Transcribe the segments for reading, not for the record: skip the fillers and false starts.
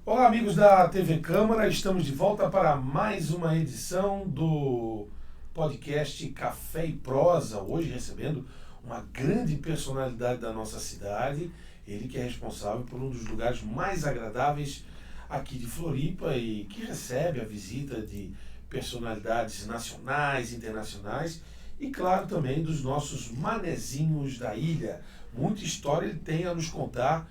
Olá, amigos da TV Câmara, estamos de volta para mais uma edição do podcast Café e Prosa. Hoje recebendo uma grande personalidade da nossa cidade, ele que é responsável por um dos lugares mais agradáveis aqui de Floripa e que recebe a visita de personalidades nacionais, internacionais e, claro, também dos nossos manezinhos da ilha. Muita história ele tem a nos contar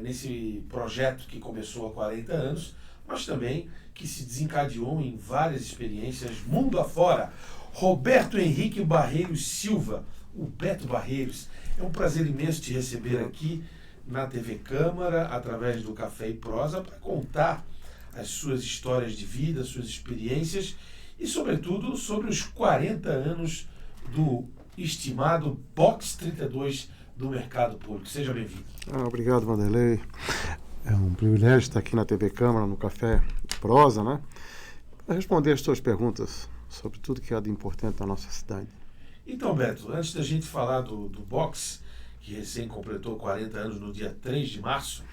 nesse projeto que começou há 40 anos, mas também que se desencadeou em várias experiências mundo afora. Roberto Henrique Barreiros Silva, o Beto Barreiros, é um prazer imenso te receber aqui na TV Câmara, através do Café e Prosa, para contar as suas histórias de vida, suas experiências e, sobretudo, sobre os 40 anos do estimado Box 32 do mercado público. Seja bem-vindo. Obrigado, Vanderlei. É um privilégio estar aqui na TV Câmara, no Café Prosa, né? Para responder as suas perguntas sobre tudo que há de importante na nossa cidade. Então, Beto, antes da gente falar do Box, que recém completou 40 anos no dia 3 de março,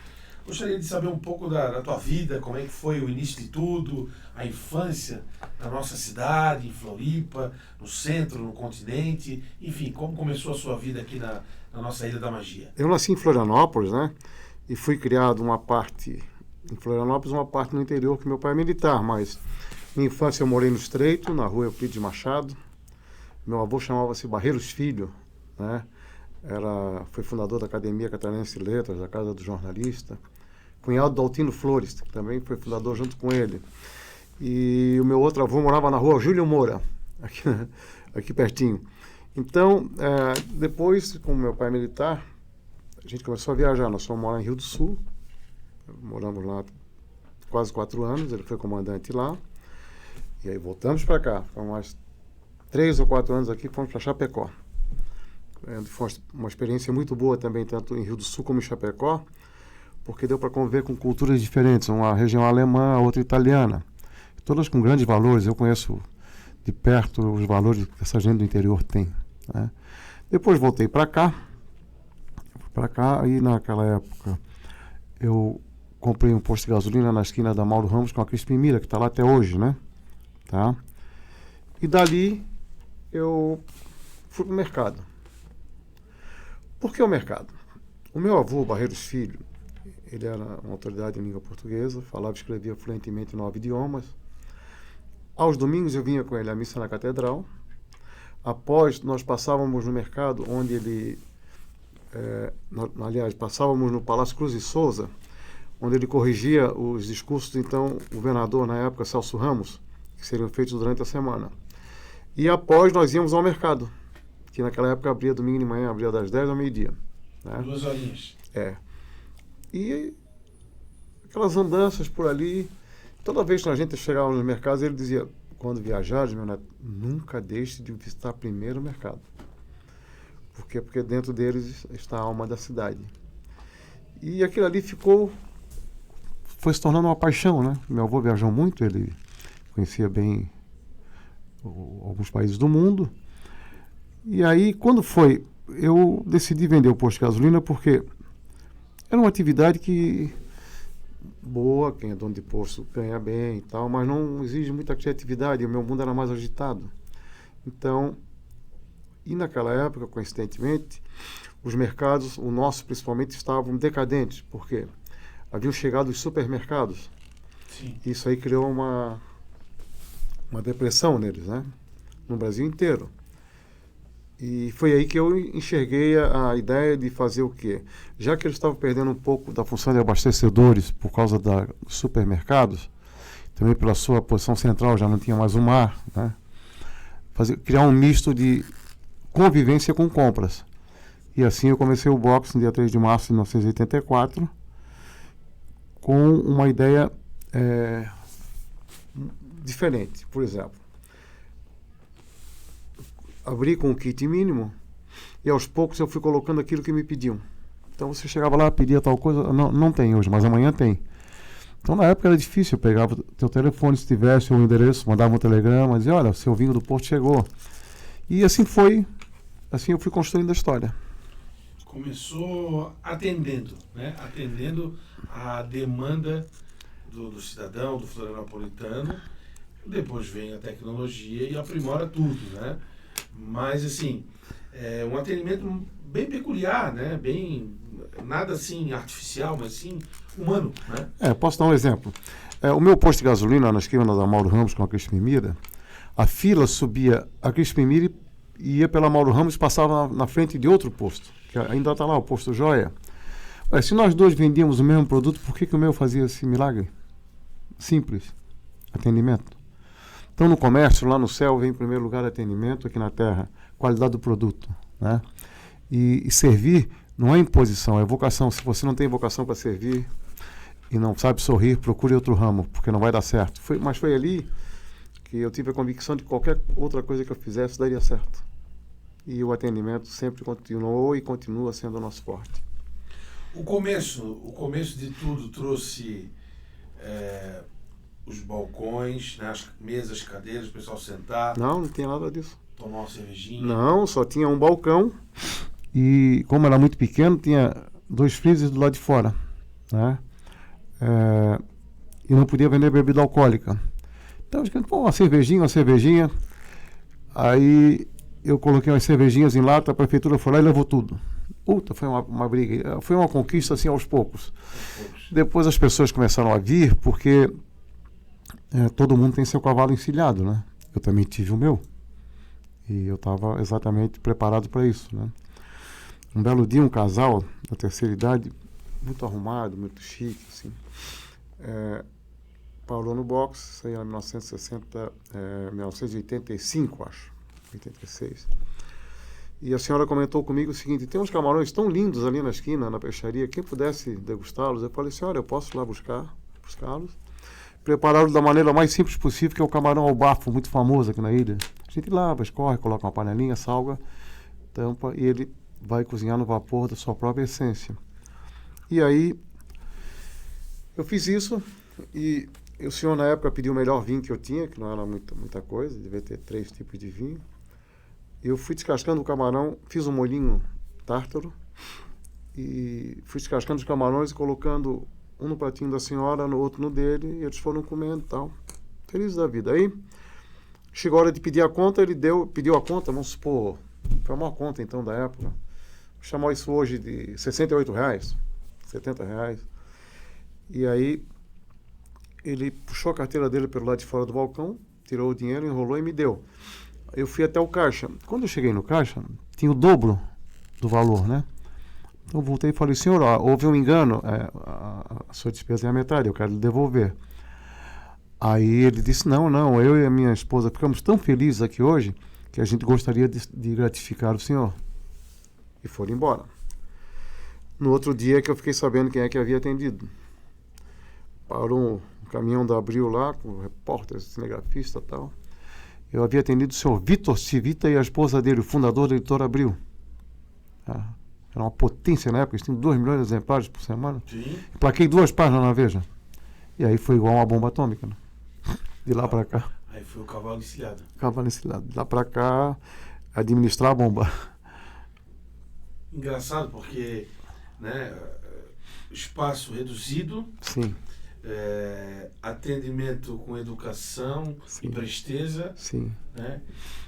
gostaria de saber um pouco da tua vida, como é que foi o início de tudo, a infância na nossa cidade, em Floripa, no centro, no continente, enfim, como começou a sua vida aqui na nossa Ilha da Magia. Eu nasci em Florianópolis, né? E fui criado uma parte em Florianópolis, uma parte no interior, que meu pai é militar, mas minha infância eu morei no Estreito, na rua Euclides Machado. Meu avô chamava-se Barreiros Filho, né? Foi fundador da Academia Catarinense de Letras, da Casa do Jornalista. Cunhado do Altino Flores, que também foi fundador junto com ele. E o meu outro avô morava na rua Júlio Moura, aqui pertinho. Então, depois, como meu pai é militar, a gente começou a viajar. Nós fomos morar em Rio do Sul, moramos lá quase 4 anos, ele foi comandante lá. E aí voltamos para cá, ficamos mais 3 ou 4 anos aqui, fomos para Chapecó. Foi uma experiência muito boa também, tanto em Rio do Sul como em Chapecó, porque deu para conviver com culturas diferentes, uma região alemã, a outra italiana, todas com grandes valores. Eu conheço de perto os valores que essa gente do interior tem, né? Depois voltei para cá, e naquela época eu comprei um posto de gasolina na esquina da Mauro Ramos com a Crispim Mira, que está lá até hoje, né? Tá? E dali eu fui para o mercado. Por que o mercado? O meu avô, Barreiros Filho, ele era uma autoridade em língua portuguesa, falava e escrevia fluentemente 9 idiomas. Aos domingos eu vinha com ele à missa na catedral. Após, nós passávamos no mercado, onde ele... passávamos no Palácio Cruz e Souza, onde ele corrigia os discursos do então governador, na época, Celso Ramos, que seriam feitos durante a semana. E após, nós íamos ao mercado, que naquela época abria domingo de manhã, abria das 10 ao meio-dia. Né? 2 horinhas. E aquelas andanças por ali, toda vez que a gente chegava nos mercados, ele dizia, quando viajares, meu neto, nunca deixe de visitar primeiro o mercado. Por quê? Porque dentro deles está a alma da cidade. E aquilo ali foi se tornando uma paixão, né? Meu avô viajou muito, ele conhecia bem alguns países do mundo. E aí, quando foi, eu decidi vender o posto de gasolina porque era uma atividade que boa, quem é dono de posto ganha bem e tal, mas não exige muita criatividade, o meu mundo era mais agitado. Então, e naquela época, coincidentemente, os mercados, o nosso principalmente, estavam decadentes, porque haviam chegado os supermercados. Sim. Isso aí criou uma depressão neles, né? No Brasil inteiro. E foi aí que eu enxerguei a ideia de fazer o quê? Já que eles estavam perdendo um pouco da função de abastecedores por causa dos supermercados, também pela sua posição central, já não tinha mais o mar, né? Criar um misto de convivência com compras. E assim eu comecei o Box no dia 3 de março de 1984, com uma ideia diferente. Por exemplo, abri com o kit mínimo e aos poucos eu fui colocando aquilo que me pediam. Então você chegava lá, pedia tal coisa, não tem hoje, mas amanhã tem. Então na época era difícil, eu pegava o teu telefone, se tivesse o endereço, mandava um telegrama, dizia, olha, seu vinho do posto chegou. E assim eu fui construindo a história. Começou atendendo, né? Atendendo a demanda do cidadão, do florianopolitano. Depois vem a tecnologia e aprimora tudo, né? Mas, assim, é um atendimento bem peculiar, né? Bem, nada assim artificial, mas sim humano, né? Posso dar um exemplo. O meu posto de gasolina na esquina da Mauro Ramos com a Crispim Mira, a fila subia a Crispim Mira e ia pela Mauro Ramos e passava na frente de outro posto, que ainda está lá, o posto Joia. Se nós dois vendíamos o mesmo produto, por que o meu fazia esse milagre? Simples. Atendimento. Então, no comércio, lá no céu, vem em primeiro lugar atendimento, aqui na terra, qualidade do produto, né? E servir não é imposição, é vocação. Se você não tem vocação para servir e não sabe sorrir, procure outro ramo, porque não vai dar certo. Mas foi ali que eu tive a convicção de que qualquer outra coisa que eu fizesse daria certo. E o atendimento sempre continuou e continua sendo o nosso forte. O começo de tudo trouxe os balcões, né, as mesas, cadeiras, o pessoal sentar. Não tinha nada disso. Tomar uma cervejinha. Não, só tinha um balcão e, como era muito pequeno, tinha 2 freezers do lado de fora, né? E não podia vender bebida alcoólica. Então, uma cervejinha. Aí eu coloquei umas cervejinhas em lata, a prefeitura foi lá e levou tudo. Puta, foi uma briga. Foi uma conquista assim aos poucos. Depois as pessoas começaram a vir, porque todo mundo tem seu cavalo encilhado, né? Eu também tive o meu. E eu estava exatamente preparado para isso, né? Um belo dia, um casal da terceira idade, muito arrumado, muito chique, assim, parou no box, isso aí era 1985, acho, 86. E a senhora comentou comigo o seguinte: tem uns camarões tão lindos ali na esquina, na peixaria, quem pudesse degustá-los? Eu falei: senhora, eu posso ir lá buscá-los? Prepararam da maneira mais simples possível, que é o camarão ao bafo, muito famoso aqui na ilha. A gente lava, escorre, coloca uma panelinha, salga, tampa, e ele vai cozinhar no vapor da sua própria essência. E aí, eu fiz isso, e o senhor na época pediu o melhor vinho que eu tinha, que não era muita coisa, devia ter 3 tipos de vinho. Eu fui descascando o camarão, fiz um molhinho tártaro, e fui descascando os camarões e colocando um no pratinho da senhora, no outro no dele, e eles foram comendo e tal. Felizes da vida. Aí, chegou a hora de pedir a conta, ele pediu a conta, vamos supor, foi a maior conta então da época. Vou chamar isso hoje de R$68, R$70. E aí, ele puxou a carteira dele pelo lado de fora do balcão, tirou o dinheiro, enrolou e me deu. Eu fui até o caixa. Quando eu cheguei no caixa, tinha o dobro do valor, né? Então eu voltei e falei: senhor, houve um engano, a sua despesa é a metade, eu quero lhe devolver. Aí ele disse: não, eu e a minha esposa ficamos tão felizes aqui hoje que a gente gostaria de gratificar o senhor. E foram embora. No outro dia que eu fiquei sabendo quem é que havia atendido. Parou um caminhão da Abril lá, com repórteres, cinegrafista e tal. Eu havia atendido o senhor Vitor Civita e a esposa dele, o fundador da Editora Abril. Era uma potência na época, eles tinham 2 milhões de exemplares por semana. Sim. Plaquei 2 páginas na Veja. E aí foi igual uma bomba atômica, né? De lá para cá. Aí foi o cavalo encilhado. De lá para cá, administrar a bomba. Engraçado porque, né, espaço reduzido. Sim. Atendimento com educação. Sim. E presteza. Sim. Né?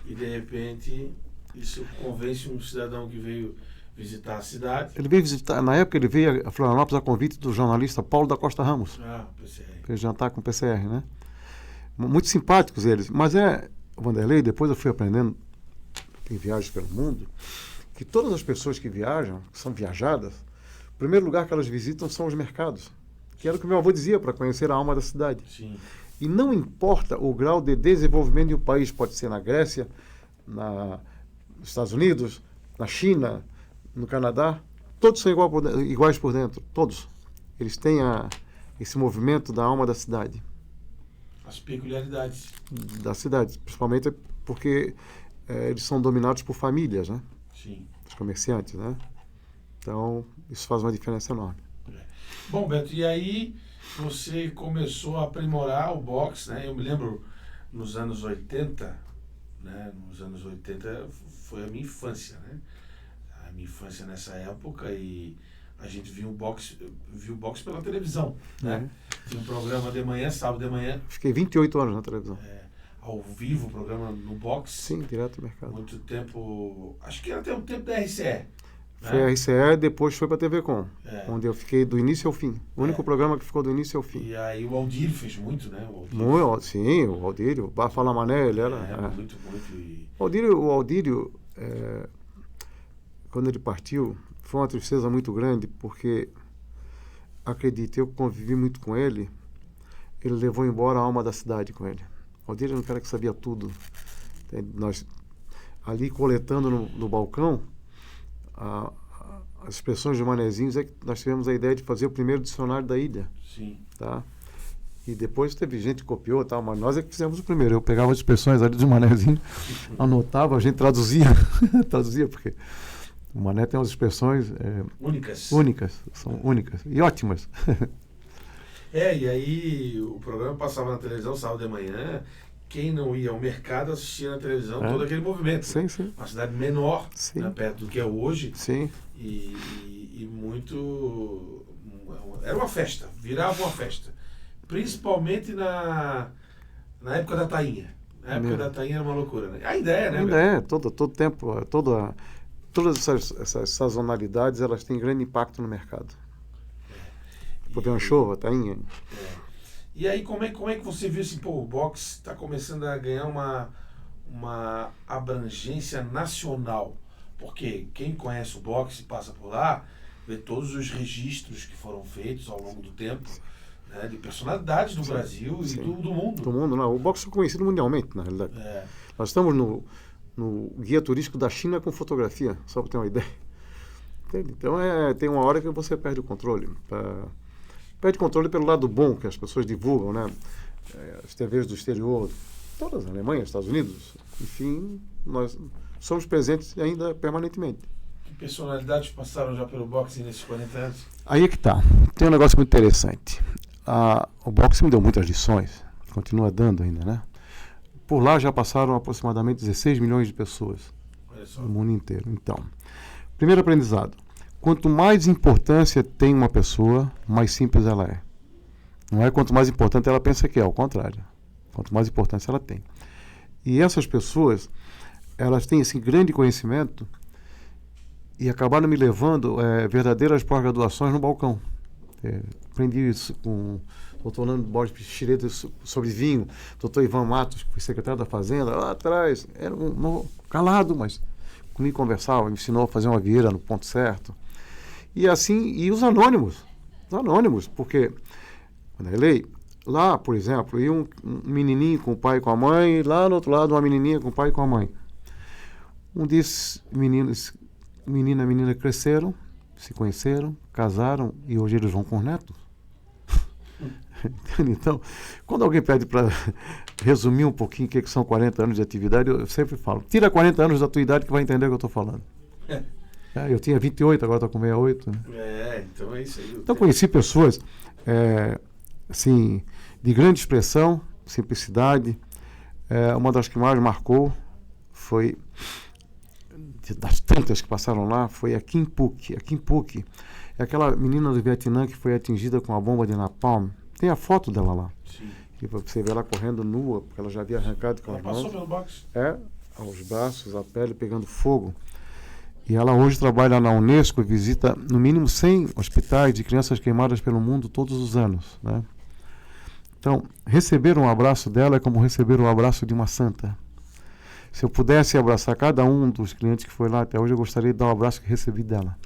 E de repente isso convence um cidadão que veio visitar a cidade. Ele veio visitar, na época ele veio a Florianópolis a convite do jornalista Paulo da Costa Ramos. PCR. Fez jantar com o PCR, né? Muito simpáticos eles. Mas Vanderlei, depois eu fui aprendendo em viagens pelo mundo, que todas as pessoas que viajam, que são viajadas, o primeiro lugar que elas visitam são os mercados. Que era o que meu avô dizia, para conhecer a alma da cidade. Sim. E não importa o grau de desenvolvimento de um país, pode ser na Grécia, nos Estados Unidos, na China, no Canadá, todos são iguais por dentro, todos. Eles têm esse movimento da alma da cidade. As peculiaridades. Da cidade, principalmente porque eles são dominados por famílias, né? Sim. Os comerciantes, né? Então, isso faz uma diferença enorme. Bom, Beto, e aí você começou a aprimorar o boxe, né? Eu me lembro nos anos 80, né? Nos anos 80 foi a minha infância, né? A minha infância nessa época, e a gente viu o boxe pela televisão, né? Tinha um programa de manhã, sábado de manhã. Fiquei 28 anos na televisão. Ao vivo, o programa no box. Sim, direto do mercado. Muito tempo. Acho que era até o tempo da RCE. Foi a RCE, depois foi para a TV Com, onde eu fiquei do início ao fim. O único programa que ficou do início ao fim. E aí o Aldir fez muito, né? Sim, o Aldírio, o Bafala Mané, ele era... Muito. E... O Aldírio, quando ele partiu, foi uma tristeza muito grande, porque, acredite, eu convivi muito com ele, ele levou embora a alma da cidade com ele. O Aldírio era um cara que sabia tudo. Nós, ali coletando no balcão, as expressões de manezinhos, é que nós tivemos a ideia de fazer o primeiro dicionário da ilha. Sim. Tá? E depois teve gente que copiou, tal, mas nós é que fizemos o primeiro. Eu pegava as expressões ali de manezinho, anotava, a gente traduzia. Traduzia, porque o Mané tem umas expressões únicas, são únicas e ótimas. E aí o programa passava na televisão sábado de manhã. Quem não ia ao mercado assistia na televisão todo aquele movimento. Sim, sim. Uma cidade menor, sim. Perto do que é hoje. Sim. E muito... Era uma festa, virava uma festa. Principalmente na época da tainha. Na época da tainha era uma loucura, né? A ideia, né? Ainda é, todo tempo, todas essas sazonalidades, elas têm grande impacto no mercado. Porque uma chuva, tainha... E aí, como é que você viu assim, o boxe está começando a ganhar uma abrangência nacional? Porque quem conhece o boxe e passa por lá, vê todos os registros que foram feitos ao longo do tempo, né, de personalidades do Brasil e do mundo. Do mundo, não. O boxe é conhecido mundialmente, na realidade. Nós estamos no guia turístico da China com fotografia, só para ter uma ideia. Entende? Então, tem uma hora que você perde o controle. Perde controle pelo lado bom que as pessoas divulgam, né? As TVs do exterior, todas, Alemanha, Estados Unidos, enfim, nós somos presentes ainda permanentemente. Que personalidades passaram já pelo boxe nesses 40 anos? Aí é que tá. Tem um negócio muito interessante. O boxe me deu muitas lições, continua dando ainda, né? Por lá já passaram aproximadamente 16 milhões de pessoas no mundo inteiro. Então, primeiro aprendizado. Quanto mais importância tem uma pessoa, mais simples ela é. Não é quanto mais importante ela pensa que é, ao contrário. Quanto mais importância ela tem. E essas pessoas, elas têm esse grande conhecimento e acabaram me levando verdadeiras pós-graduações no balcão. Aprendi isso com o doutor Nando Borges Pichireta sobre vinho, doutor Ivan Matos, que foi secretário da Fazenda, lá atrás, era calado, mas comigo conversava, me ensinou a fazer uma vieira no ponto certo. E assim, e os anônimos, porque, Vanderlei, lá, por exemplo, ia um menininho com o pai e com a mãe, e lá no outro lado uma menininha com o pai e com a mãe. Um desses meninos, menina cresceram, se conheceram, casaram e hoje eles vão com os netos. Então, quando alguém pede para resumir um pouquinho o que são 40 anos de atividade, eu sempre falo, tira 40 anos da tua idade que vai entender o que eu estou falando. Eu tinha 28, agora estou com 68. Né? Então é isso aí. Então conheci pessoas assim, de grande expressão, simplicidade. Uma das que mais marcou foi, das tantas que passaram lá, foi a Kim Phuc. A Kim Phuc é aquela menina do Vietnã que foi atingida com a bomba de napalm. Tem a foto dela lá. Sim. E você vê ela correndo nua, porque ela já havia arrancado com as mãos. Passou pelo boxe? Aos braços, a pele pegando fogo. E ela hoje trabalha na Unesco e visita no mínimo 100 hospitais de crianças queimadas pelo mundo todos os anos. Né? Então, receber um abraço dela é como receber o abraço de uma santa. Se eu pudesse abraçar cada um dos clientes que foi lá até hoje, eu gostaria de dar um abraço que recebi dela.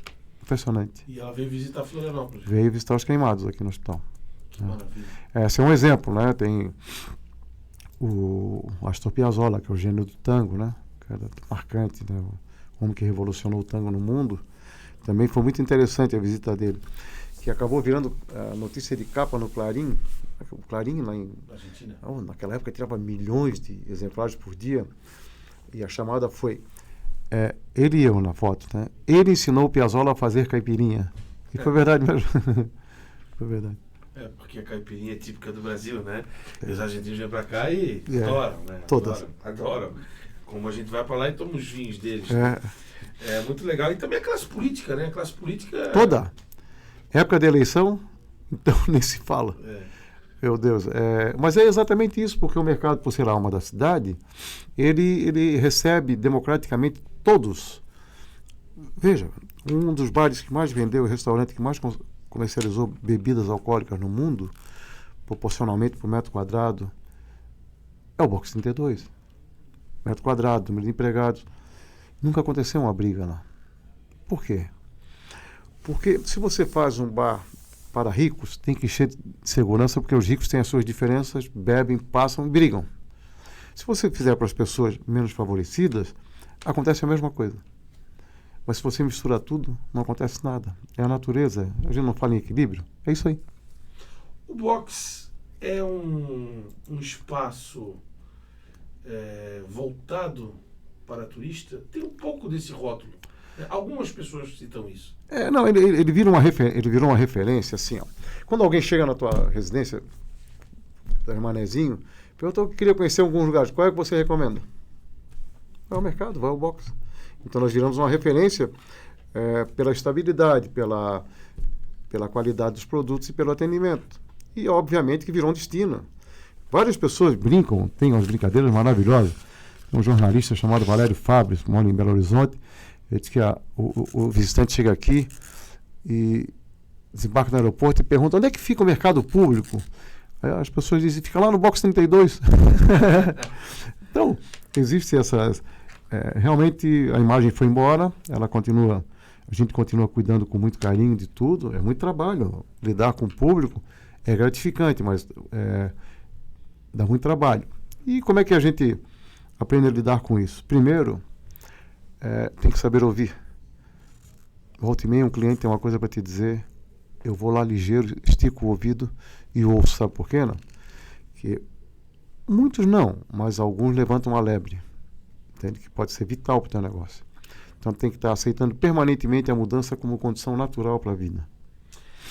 Impressionante. E ela veio visitar Florianópolis? Veio visitar os queimados aqui no hospital. Que maravilha. Esse é um exemplo, né? Tem o Astor Piazzolla, que é o gênio do tango, né? Cara marcante, né? O homem que revolucionou o tango no mundo. Também foi muito interessante a visita dele, que acabou virando notícia de capa no Clarim. O Clarim lá em Argentina. Naquela época tirava milhões de exemplares por dia, e a chamada foi ele e eu na foto, né? Ele ensinou o Piazzolla a fazer caipirinha. E foi verdade mesmo. Foi verdade. Porque a caipirinha é típica do Brasil, né? E os argentinos vêm pra cá e adoram, né? Todas. Adoram. Como a gente vai pra lá e toma os vinhos deles. Né? É muito legal. E também a classe política, né? A classe política... Toda. Época de eleição, então nem se fala. Meu Deus, mas é exatamente isso, porque o mercado, por ser a alma da cidade, ele recebe democraticamente todos. Veja, um dos bares que mais vendeu, o restaurante que mais comercializou bebidas alcoólicas no mundo, proporcionalmente por metro quadrado, é o Box 32. Metro quadrado, número de empregados. Nunca aconteceu uma briga lá. Por quê? Porque se você faz um bar para ricos, tem que encher de segurança, porque os ricos têm as suas diferenças, bebem, passam, brigam. Se você fizer para as pessoas menos favorecidas, acontece a mesma coisa. Mas se você mistura tudo, não acontece nada. É a natureza. A gente não fala em equilíbrio. É isso aí. O box é um espaço voltado para turista? Tem um pouco desse rótulo. Algumas pessoas citam isso. Não, ele virou uma referência, assim, ó. Quando alguém chega na tua residência, da Manezinho, perguntou que queria conhecer alguns lugares. Qual é que você recomenda? Vai ao mercado, vai ao box. Então nós viramos uma referência pela estabilidade, pela qualidade dos produtos e pelo atendimento. E obviamente que virou um destino. Várias pessoas brincam, tem umas brincadeiras maravilhosas. Tem um jornalista chamado Valério Fabres, que mora em Belo Horizonte. Ele diz que o visitante chega aqui e desembarca no aeroporto e pergunta onde é que fica o mercado público. Aí as pessoas dizem, fica lá no box 32. Então, existe essas... realmente a imagem foi embora, a gente continua cuidando com muito carinho de tudo, é muito trabalho. Lidar com o público é gratificante, mas dá muito trabalho. E como é que a gente aprende a lidar com isso? Primeiro, tem que saber ouvir. Volta e meia, um cliente tem uma coisa para te dizer, eu vou lá ligeiro, estico o ouvido e ouço. Sabe por quê? Não? Que muitos não, mas alguns levantam uma lebre. Entende? Que pode ser vital para o teu negócio. Então tem que estar aceitando permanentemente a mudança como condição natural para a vida.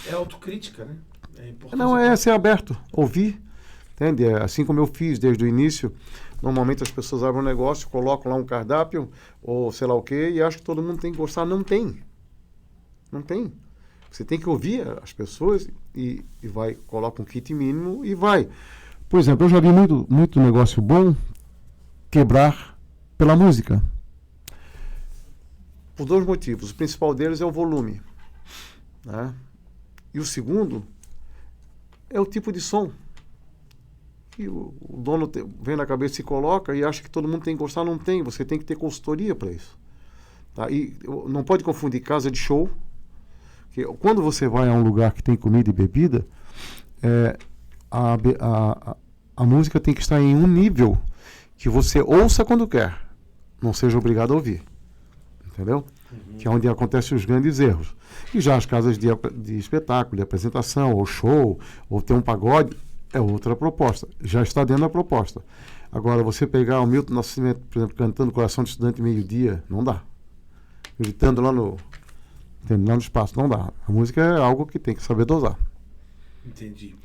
É autocrítica, né? É importante. Não, é ser aberto, ouvir. Entende? Assim como eu fiz desde o início. Normalmente as pessoas abrem um negócio, colocam lá um cardápio, ou sei lá o quê, e acham que todo mundo tem que gostar. Não tem. Não tem. Você tem que ouvir as pessoas e vai, coloca um kit mínimo e vai. Por exemplo, eu já vi muito negócio bom quebrar pela música. Por dois motivos. O principal deles é o volume, né? E o segundo é o tipo de som. E o dono vem na cabeça e coloca e acha que todo mundo tem que gostar. Não tem, você tem que ter consultoria para isso. Tá? E não pode confundir casa de show, que quando você vai a um lugar que tem comida e bebida, a música tem que estar em um nível que você ouça quando quer, não seja obrigado a ouvir. Entendeu? Uhum. Que é onde acontecem os grandes erros. E já as casas de espetáculo, de apresentação, ou show, ou ter um pagode, é outra proposta. Já está dentro da proposta. Agora, você pegar o Milton Nascimento, por exemplo, cantando Coração de Estudante meio-dia, não dá. Gritando lá no espaço, não dá. A música é algo que tem que saber dosar. Entendi.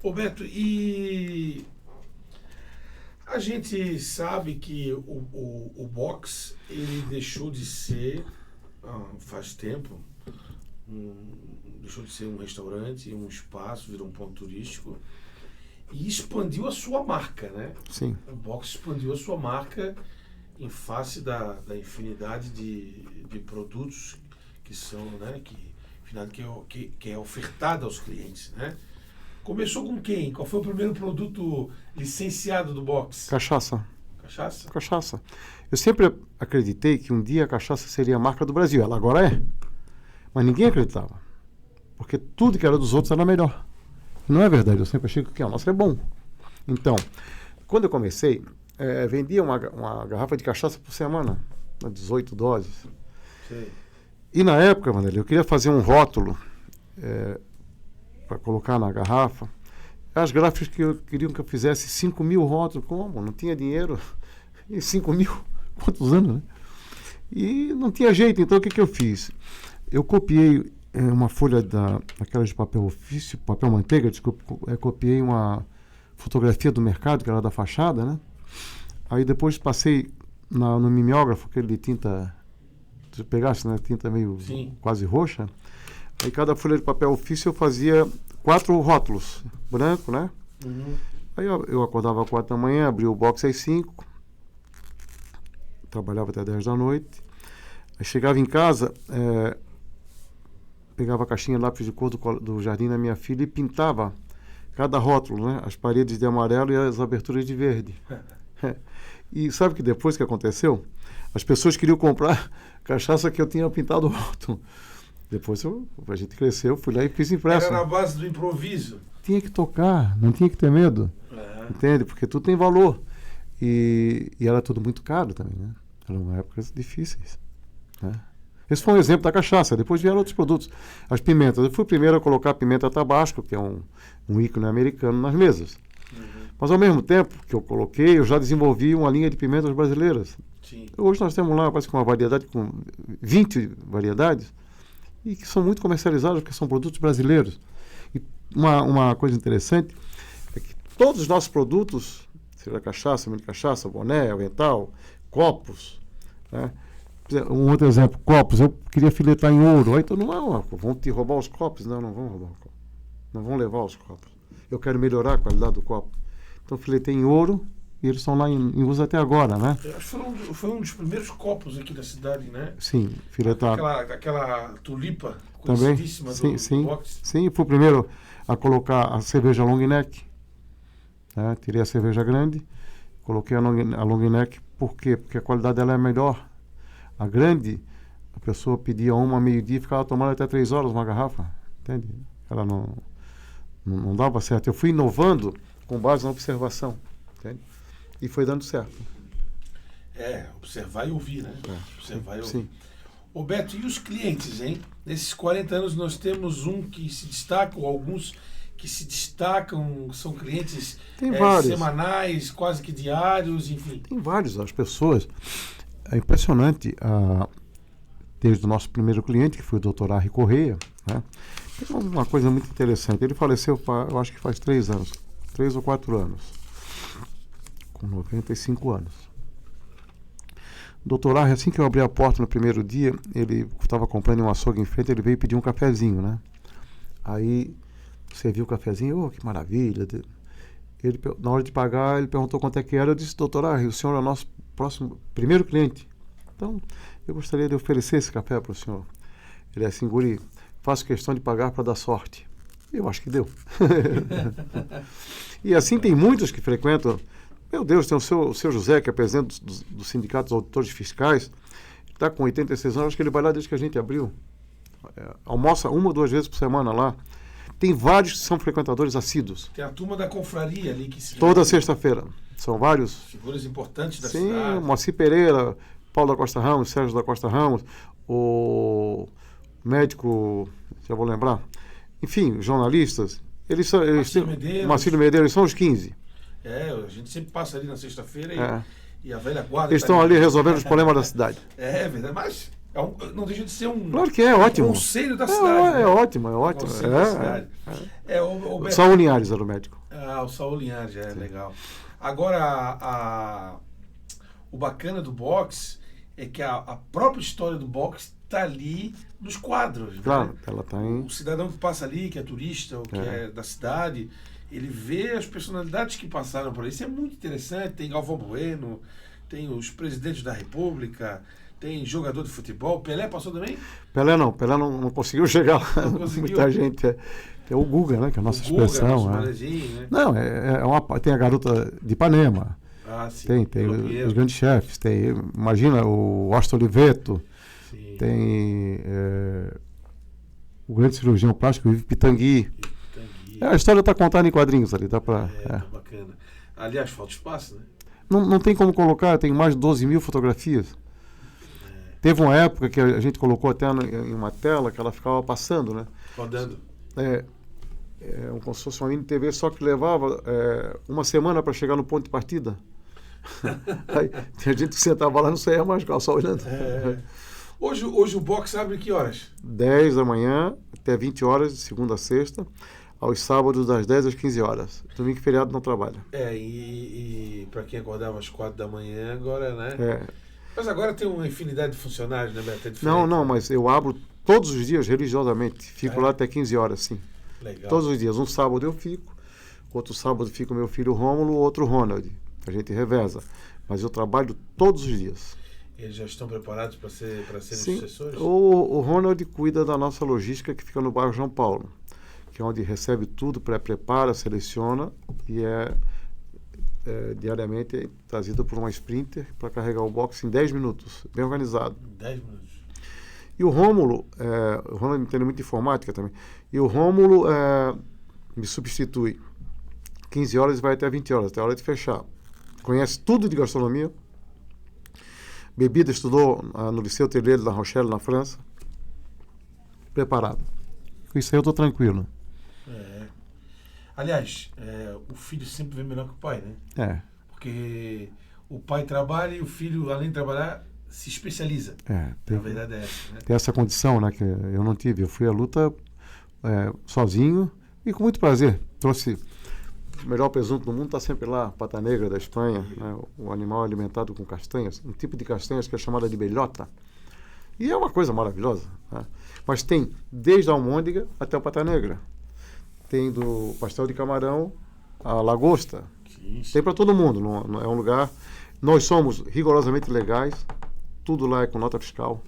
Roberto, e a gente sabe que o box, ele deixou de ser, faz tempo, deixou de ser um restaurante, um espaço, virou um ponto turístico e expandiu a sua marca, né? Sim. O box expandiu a sua marca em face da infinidade de produtos que são, né, que é ofertado aos clientes, né? Começou com quem? Qual foi o primeiro produto licenciado do box? Cachaça. Cachaça? Cachaça. Eu sempre acreditei que um dia a cachaça seria a marca do Brasil. Ela agora é. Mas ninguém acreditava. Porque tudo que era dos outros era melhor. Não é verdade. Eu sempre achei que a nossa é bom. Então, quando eu comecei, vendia uma garrafa de cachaça por semana. 18 doses. Sim. E na época, Vanderlei, eu queria fazer um rótulo para colocar na garrafa. As gráficas queriam que eu fizesse 5 mil rótulos. Como? Não tinha dinheiro. E 5 mil? Quantos anos, né? E não tinha jeito. Então, o que eu fiz? Eu copiei uma folha daquelas de papel ofício, papel manteiga, desculpa, copiei uma fotografia do mercado, que era da fachada, né? Aí depois passei no mimeógrafo, aquele de tinta, se pegasse, né? Tinta meio Sim. Quase roxa. Aí cada folha de papel ofício eu fazia 4 rótulos, branco, né? Uhum. Aí eu acordava às 4 da manhã, abria o box às 5, trabalhava até 10 da noite. Aí chegava em casa, pegava a caixinha de lápis de cor do jardim da minha filha e pintava cada rótulo, né? As paredes de amarelo e as aberturas de verde. E sabe que depois que aconteceu? As pessoas queriam comprar cachaça que eu tinha pintado o rótulo. Depois a gente cresceu, fui lá e fiz impresso. Era na base do improviso. Tinha que tocar, não tinha que ter medo. Entende? Porque tudo tem valor. E era tudo muito caro também, né? Eram épocas difíceis, né? Esse foi um exemplo da cachaça. Depois vieram outros produtos. As pimentas. Eu fui o primeiro a colocar a pimenta tabasco, que é um ícone americano, nas mesas. Mas ao mesmo tempo que eu coloquei, eu já desenvolvi uma linha de pimentas brasileiras. Sim. Hoje nós temos lá, parece que uma variedade com 20 variedades, e que são muito comercializadas porque são produtos brasileiros. E uma coisa interessante é que todos os nossos produtos, seja cachaça, mini cachaça, boné, avental, copos, né? Um outro exemplo, copos, eu queria filetar em ouro. Aí todo mundo, vão te roubar os copos? Não vão roubar os copos. Não vão levar os copos. Eu quero melhorar a qualidade do copo. Então filetei em ouro e eles estão lá em uso até agora, né? Eu acho que foi um dos primeiros copos aqui da cidade, né? Sim, filetado. Aquela tulipa Também, conhecidíssima sim, do box. Sim, fui o primeiro a colocar a cerveja long neck, né? Tirei a cerveja grande, coloquei a long neck. Por quê? Porque a qualidade dela é melhor. A grande, a pessoa pedia uma meio-dia e ficava tomando até 3 horas uma garrafa, entende? Ela não dava certo. Eu fui inovando com base na observação, entende? E foi dando certo. Observar e ouvir, né? Observar e ouvir. Sim. Ô Beto, e os clientes, hein? Nesses 40 anos nós temos um que se destaca, ou alguns que se destacam, são clientes semanais, quase que diários, enfim. Tem vários, as pessoas. É impressionante, desde o nosso primeiro cliente, que foi o Dr. Arri Correia, né? Tem uma coisa muito interessante. Ele faleceu, eu acho que faz 3 anos, 3 ou 4 anos, com 95 anos. O Dr. Arri, assim que eu abri a porta no primeiro dia, ele estava comprando um açougue em frente, ele veio pedir um cafezinho, né? Aí serviu o cafezinho, que maravilha. Ele, na hora de pagar, ele perguntou quanto é que era. Eu disse, Dr. Arri, o senhor é o nosso primeiro cliente. Então, eu gostaria de oferecer esse café para o senhor. Ele é assim, guri, faço questão de pagar para dar sorte. Eu acho que deu. E assim tem muitos que frequentam. Meu Deus, tem o seu José, que é presidente do Sindicato dos Auditores Fiscais. Está com 86 anos, acho que ele vai lá desde que a gente abriu. Almoça 1 ou 2 vezes por semana lá. Tem vários que são frequentadores assíduos. Tem a turma da confraria ali que se... Toda sexta-feira. São vários. Figuras importantes da cidade. cidade. Moacir Pereira, Paulo da Costa Ramos, Sérgio da Costa Ramos, o médico, já vou lembrar. Enfim, jornalistas. Marcílio Medeiros, são os 15. A gente sempre passa ali na sexta-feira e a velha guarda... Eles estão ali resolvendo os problemas da cidade. É verdade, mas não deixa de ser um... Claro que é, ótimo. Conselho da cidade. É ótimo. Conselho da cidade. O Saul Linhares era o médico. O Saul Linhares, legal. Agora, o bacana do box é que a própria história do box está ali nos quadros. Claro, né? ela está em... O cidadão que passa ali, que é turista, ou que é da cidade, ele vê as personalidades que passaram por aí. Isso é muito interessante. Tem Galvão Bueno, tem os presidentes da República, tem jogador de futebol. Pelé passou também? Pelé não conseguiu chegar lá. Não conseguiu. Muita gente... Tem o Guga, né? Que é a nossa expressão. Né? Não, tem a garota de Ipanema. Sim. Tem os grandes chefes. Imagina o Astor Oliveto. Sim. Tem o grande cirurgião plástico, o Ivo Pitangui. A história está contada em quadrinhos ali. Dá pra, bacana. Aliás, falta espaço, né? Não tem como colocar, tem mais de 12 mil fotografias. Teve uma época que a gente colocou até em uma tela que ela ficava passando, né? Rodando. Como se fosse uma mini TV, só que levava uma semana para chegar no ponto de partida. Aí tem gente que sentava lá e não saía mais, ficava só olhando. Hoje o box abre que horas? 10 da manhã até 20 horas, de segunda a sexta. Aos sábados, das 10 às 15 horas. Domingo e feriado não trabalha. E para quem acordava às 4 da manhã, agora, né? Mas agora tem uma infinidade de funcionários, né, Beto? Não, mas eu abro todos os dias religiosamente. Fico lá até 15 horas, sim. Legal. Todos os dias. Um sábado eu fico, outro sábado fica o meu filho Rômulo, outro Ronald. A gente reveza. Mas eu trabalho todos os dias. Eles já estão preparados para serem Sim, sucessores? o Ronald cuida da nossa logística, que fica no bairro João Paulo, que é onde recebe tudo, pré-prepara, seleciona e é diariamente trazido por uma sprinter para carregar o box em 10 minutos, bem organizado. 10 minutos. E o Rômulo entende muito de informática também, e o Rômulo me substitui 15 horas e vai até 20 horas, até a hora de fechar. Conhece tudo de gastronomia, bebida, estudou no Liceu Tellier de La Rochelle, na França, preparado. Com isso aí eu estou tranquilo. Aliás, o filho sempre vem melhor que o pai, né? Porque o pai trabalha e o filho, além de trabalhar, se especializa. Na verdade é essa, né? Tem essa condição, né, que eu não tive. Eu fui à luta sozinho e com muito prazer. Trouxe o melhor presunto do mundo, está sempre lá, pata negra da Espanha, né, o animal alimentado com castanhas, um tipo de castanhas que é chamada de belhota. E é uma coisa maravilhosa, né? Mas tem desde a almôndega até o pata negra. Tem do pastel de camarão a lagosta. Tem para todo mundo. Não é um lugar... Nós somos rigorosamente legais. Tudo lá é com nota fiscal.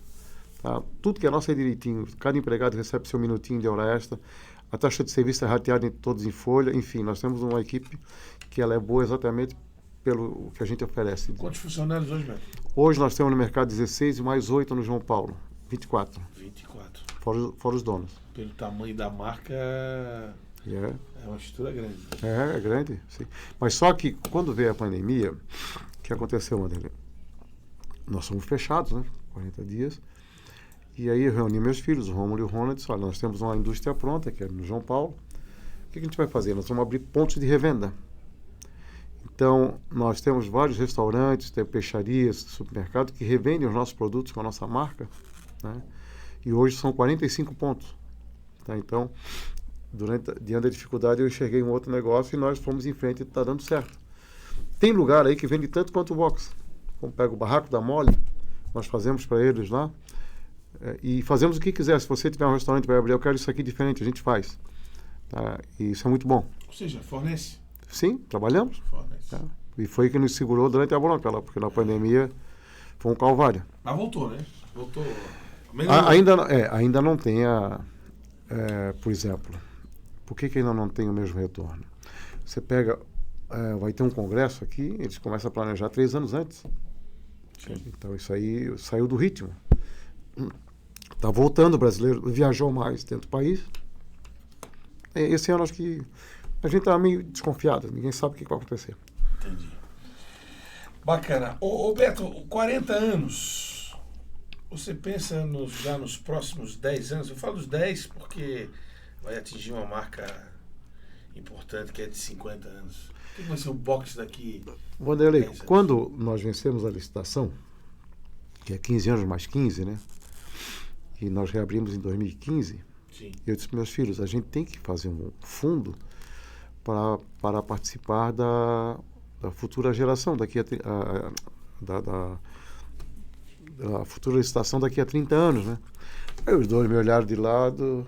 Tá? Tudo que é nosso é direitinho. Cada empregado recebe seu minutinho de hora extra. A taxa de serviço é rateada todos em folha. Enfim, nós temos uma equipe que ela é boa exatamente pelo que a gente oferece. Quantos funcionários hoje, Beto? Hoje nós temos no mercado 16 e mais 8 no João Paulo. 24. 24. Fora os donos. Pelo tamanho da marca... É uma estrutura grande. É grande, sim. Mas só que quando veio a pandemia, o que aconteceu, Wanderlei? Nós fomos fechados, né? 40 dias. E aí eu reuni meus filhos, o Rômulo e o Ronald, e disse, olha, nós temos uma indústria pronta, que é no João Paulo. O que a gente vai fazer? Nós vamos abrir pontos de revenda. Então, nós temos vários restaurantes, tem peixarias, supermercados que revendem os nossos produtos com a nossa marca, né? E hoje são 45 pontos. Tá? Então... diante da dificuldade, eu enxerguei um outro negócio e nós fomos em frente e está dando certo. Tem lugar aí que vende tanto quanto o box. Como pega o Barraco da Mole, nós fazemos para eles lá e fazemos o que quiser. Se você tiver um restaurante vai abrir, eu quero isso aqui diferente, a gente faz. Tá? E isso é muito bom. Ou seja, fornece? Sim, trabalhamos. Fornece. Tá? E foi que nos segurou durante a bronca lá, porque na pandemia foi um calvário. Mas voltou, né? Voltou. Ainda não tem por exemplo... Por que ainda não tem o mesmo retorno? Você pega, vai ter um congresso aqui, eles começam a planejar 3 anos antes. Sim. Então isso aí saiu do ritmo. Está voltando, o brasileiro viajou mais dentro do país. Esse ano acho que a gente está meio desconfiado, ninguém sabe o que vai acontecer. Entendi. Bacana. Ô Beto, 40 anos, você pensa já nos próximos 10 anos? Eu falo dos 10 porque... vai atingir uma marca importante que é de 50 anos. O que vai ser o box daqui? Wanderlei, quando nós vencemos a licitação, que é 15 anos mais 15, né? E nós reabrimos em 2015, sim, eu disse para meus filhos, a gente tem que fazer um fundo para participar da futura geração, daqui da futura licitação daqui a 30 anos, né? Aí os dois me olharam de lado...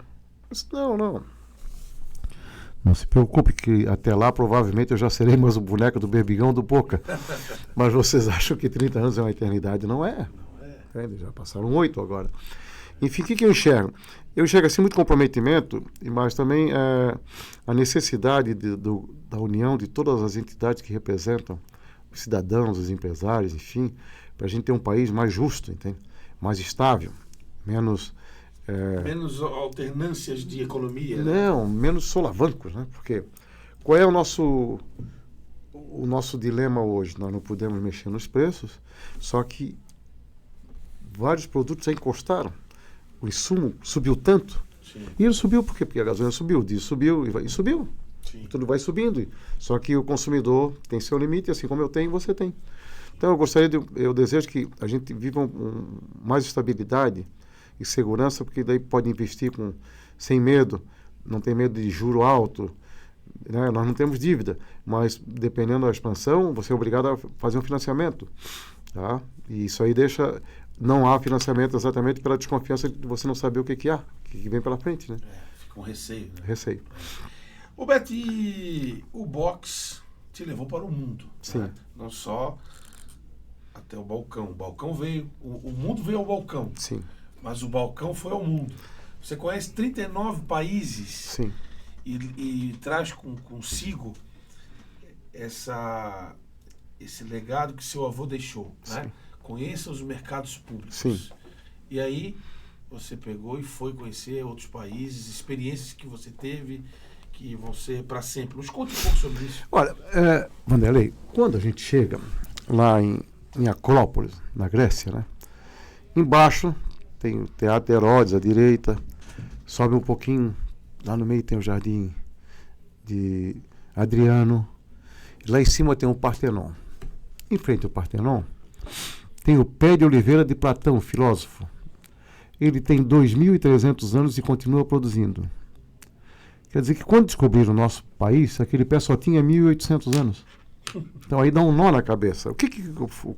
Não se preocupe que até lá provavelmente eu já serei mais o boneco do Berbigão do Boca. Mas vocês acham que 30 anos é uma eternidade? Não é. Já passaram 8 agora. Enfim, o que eu enxergo? Eu enxergo assim muito comprometimento, mas também a necessidade da união de todas as entidades que representam os cidadãos, os empresários, enfim, para a gente ter um país mais justo, entende? Mais estável, menos alternâncias de economia. Não, menos solavancos, né? Porque qual é o nosso dilema hoje? Nós não podemos mexer nos preços, só que vários produtos já encostaram. O insumo subiu tanto. Sim. E ele subiu por quê? Porque a gasolina subiu, o diesel subiu e subiu. Sim. Tudo vai subindo. Só que o consumidor tem seu limite, assim como eu tenho, você tem. Então eu desejo que a gente viva mais estabilidade e segurança, porque daí pode investir sem medo, não tem medo de juro alto, né? Nós não temos dívida, mas dependendo da expansão, você é obrigado a fazer um financiamento, tá? E isso aí não há financiamento exatamente pela desconfiança de você não saber o que há, o que vem pela frente, né? Fica um receio, né? Receio. Ô Beto, e o boxe te levou para o mundo. Sim. Né? Não só até o balcão. O balcão veio, o mundo veio ao balcão. Sim. Mas o balcão foi ao mundo. Você conhece 39 países. Sim. E traz consigo esse legado que seu avô deixou. Né? Conheça os mercados públicos. Sim. E aí você pegou e foi conhecer outros países, experiências que você teve, que vão ser para sempre. Nos conte um pouco sobre isso. Olha, Vanderlei, quando a gente chega lá em Acrópolis, na Grécia, né? Embaixo tem o Teatro Herodes à direita, sobe um pouquinho, lá no meio tem o Jardim de Adriano, e lá em cima tem o Partenon. Em frente ao Partenon tem o Pé de Oliveira de Platão, filósofo. Ele tem 2.300 anos e continua produzindo. Quer dizer que quando descobriram o nosso país, aquele pé só tinha 1.800 anos. Então aí dá um nó na cabeça.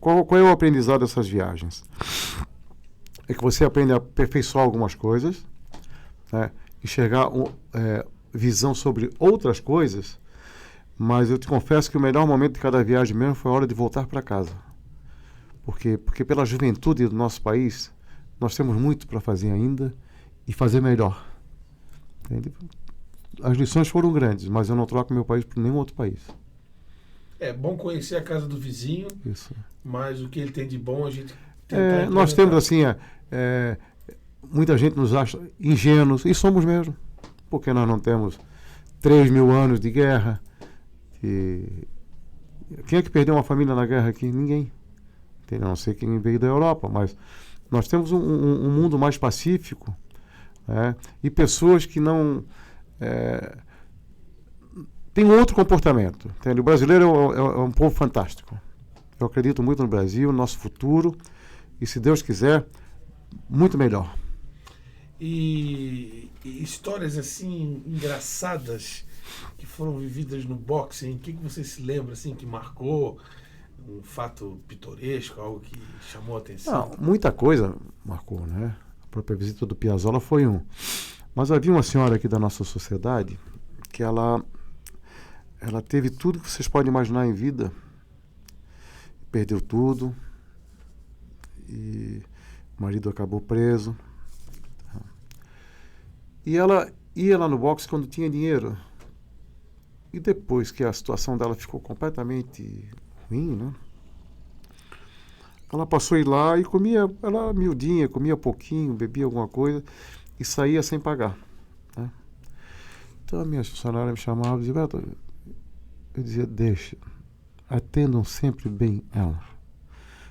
Qual é o aprendizado dessas viagens? É que você aprende a aperfeiçoar algumas coisas, né? Enxergar visão sobre outras coisas, mas eu te confesso que o melhor momento de cada viagem mesmo foi a hora de voltar para casa. Porque pela juventude do nosso país, nós temos muito para fazer ainda e fazer melhor. Entende? As lições foram grandes, mas eu não troco meu país por nenhum outro país. É bom conhecer a casa do vizinho, Isso. mas o que ele tem de bom a gente nós temos assim, muita gente nos acha ingênuos, e somos mesmo, porque nós não temos 3.000 anos de guerra. Quem é que perdeu uma família na guerra aqui? Ninguém. A não ser quem veio da Europa, mas nós temos um mundo mais pacífico, né? E pessoas que não têm um outro comportamento. Entende? O brasileiro é um povo fantástico. Eu acredito muito no Brasil, no nosso futuro, e se Deus quiser, muito melhor. E histórias assim engraçadas que foram vividas no boxe, o que você se lembra assim que marcou? Um fato pitoresco, algo que chamou a atenção? Não, muita coisa marcou, né? A própria visita do Piazzolla foi um. Mas havia uma senhora aqui da nossa sociedade que ela teve tudo que vocês podem imaginar em vida, perdeu tudo, e o marido acabou preso. E ela ia lá no boxe quando tinha dinheiro. E depois que a situação dela ficou completamente ruim, né? Ela passou a ir lá e comia, ela era miudinha, comia pouquinho, bebia alguma coisa e saía sem pagar, né? Então a minha funcionária me chamava e dizia, Beto, eu dizia, deixa, atendam sempre bem ela,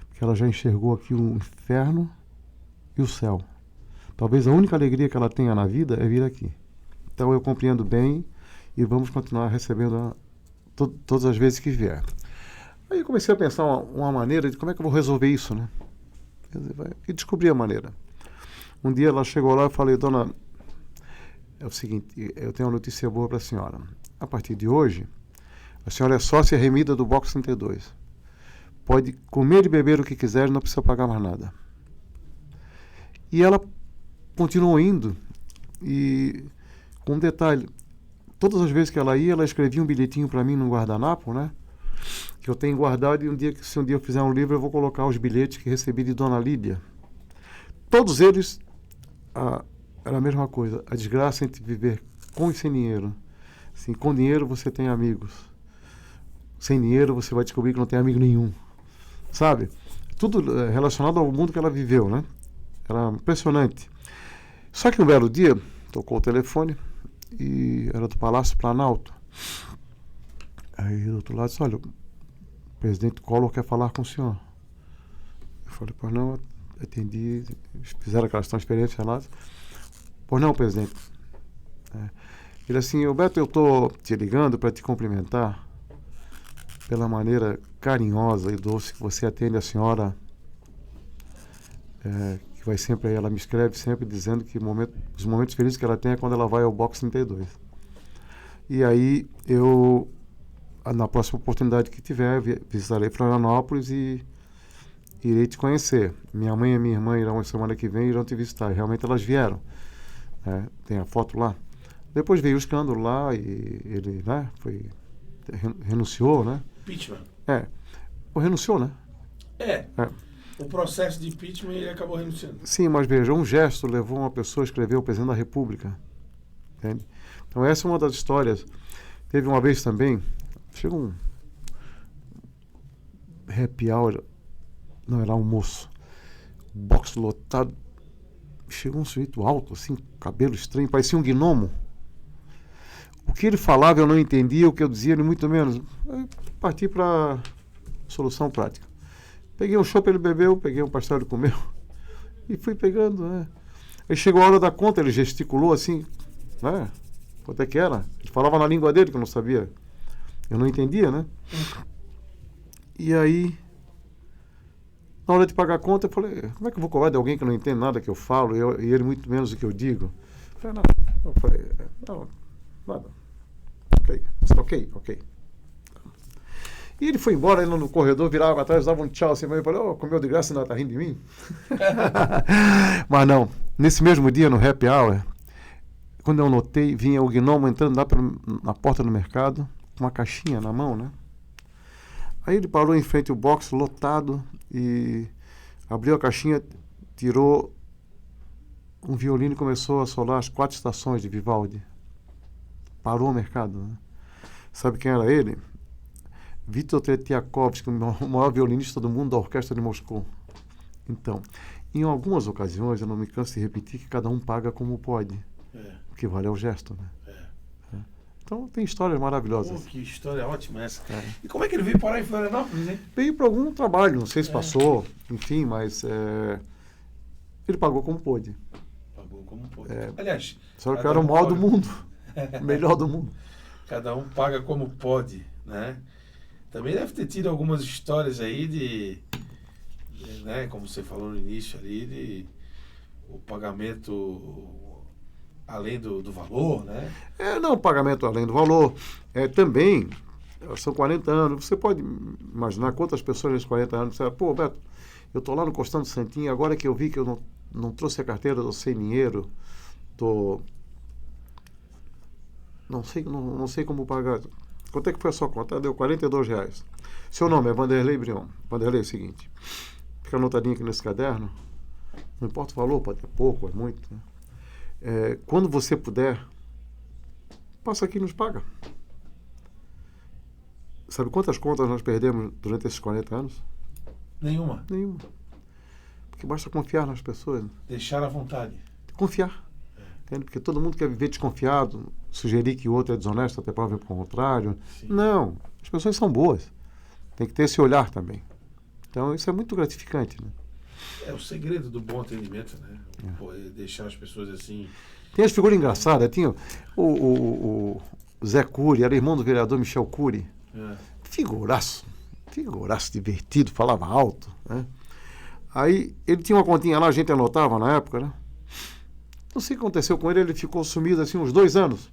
porque ela já enxergou aqui o inferno e o céu. Talvez a única alegria que ela tenha na vida é vir aqui. Então eu compreendo bem e vamos continuar recebendo todas as vezes que vier. Aí eu comecei a pensar uma maneira de como é que eu vou resolver isso, né? E descobri a maneira. Um dia ela chegou lá e falei, dona, é o seguinte, eu tenho uma notícia boa para a senhora. A partir de hoje, a senhora é sócia remida do Box 32. Pode comer e beber o que quiser, não precisa pagar mais nada. E ela continuou indo, e com um detalhe, todas as vezes que ela ia, ela escrevia um bilhetinho para mim num guardanapo, né? Que eu tenho guardado, e se um dia eu fizer um livro, eu vou colocar os bilhetes que recebi de Dona Lídia. Todos eles era a mesma coisa, a desgraça entre viver com e sem dinheiro. Assim, com dinheiro você tem amigos, sem dinheiro você vai descobrir que não tem amigo nenhum, sabe? Tudo relacionado ao mundo que ela viveu, né? Era impressionante. Só que um belo dia, tocou o telefone, e era do Palácio Planalto. Aí do outro lado disse, olha, o presidente Collor quer falar com o senhor. Eu falei, pois não, atendi, fizeram aquelas transferências lá. Pois não, presidente. Ele assim, Beto, eu estou te ligando para te cumprimentar pela maneira carinhosa e doce que você atende a senhora, que vai sempre aí, ela me escreve sempre dizendo que os momentos felizes que ela tem é quando ela vai ao Box 32. E aí eu, na próxima oportunidade que tiver, visitarei Florianópolis e irei te conhecer. Minha mãe e minha irmã irão semana que vem, irão te visitar. E realmente elas vieram. Tem a foto lá. Depois veio o escândalo lá e ele, né, renunciou, né? Impeachment. Ou renunciou, né? O processo de impeachment ele acabou renunciando. Sim, mas veja, um gesto levou uma pessoa a escrever o presidente da República. Entende? Então essa é uma das histórias. Teve uma vez também, chegou um happy hour, não, era almoço, box lotado, chegou um sujeito alto, assim, cabelo estranho, parecia um gnomo. O que ele falava eu não entendia, o que eu dizia ele muito menos. Aí parti para solução prática. Peguei um chopp, ele bebeu, peguei um pastel, ele comeu, e fui pegando, né? Aí chegou a hora da conta, ele gesticulou assim, né? Quanto é que era? Ele falava na língua dele, que eu não sabia. Eu não entendia, né? E aí, na hora de pagar a conta, eu falei, como é que eu vou cobrar de alguém que não entende nada que eu falo, e ele muito menos do que eu digo? Eu falei, não, nada. Ok. E ele foi embora, ele no corredor, virava para trás, dava um tchau assim, mas eu falei, comeu de graça e ainda tá rindo de mim? Mas não, nesse mesmo dia, no happy hour, quando eu notei, vinha o gnomo entrando lá na porta do mercado, com uma caixinha na mão, né? Aí ele parou em frente ao box lotado e abriu a caixinha, tirou um violino e começou a solar as 4 estações de Vivaldi. Parou o mercado, né? Sabe quem era ele? Viktor Tretiakovsky, o maior violinista do mundo da Orquestra de Moscou. Então, em algumas ocasiões, eu não me canso de repetir que cada um paga como pode. O que vale é o gesto, né? Então, tem histórias maravilhosas. Que história ótima essa. E como é que ele veio parar em Florianópolis, hein? Veio para algum trabalho, não sei se passou, enfim, mas ele pagou como pôde. Pagou como pôde. Aliás... Só que era o maior do mundo. O melhor do mundo. Cada um paga como pode, né? Também deve ter tido algumas histórias aí né, como você falou no início ali, de o pagamento além do valor, né? Não, pagamento além do valor. Também, são 40 anos. Você pode imaginar quantas pessoas nesses 40 anos disseram, pô, Beto, eu estou lá no Costão do Santinho, agora que eu vi que eu não trouxe a carteira, estou sem dinheiro, não sei como pagar. Quanto é que foi a sua conta? Deu R$42. Seu nome é Vanderlei Brion. Vanderlei é o seguinte, fica anotadinho aqui nesse caderno, não importa o valor, pode ser pouco, é muito, né? Quando você puder, passa aqui e nos paga. Sabe quantas contas nós perdemos durante esses 40 anos? Nenhuma. Porque basta confiar nas pessoas. Né? Deixar à vontade. Confiar. Entende? Porque todo mundo quer viver desconfiado, sugerir que o outro é desonesto até prova o contrário. Sim. Não, as pessoas são boas. Tem que ter esse olhar também. Então isso é muito gratificante, né? É o segredo do bom atendimento, né? Deixar as pessoas assim... Tem as figuras engraçadas. Tinha o Zé Cury, era irmão do vereador Michel Cury. Figuraço divertido, falava alto, né? Aí ele tinha uma continha lá, a gente anotava na época, né? Não sei o que aconteceu com ele, ele ficou sumido assim uns 2 anos.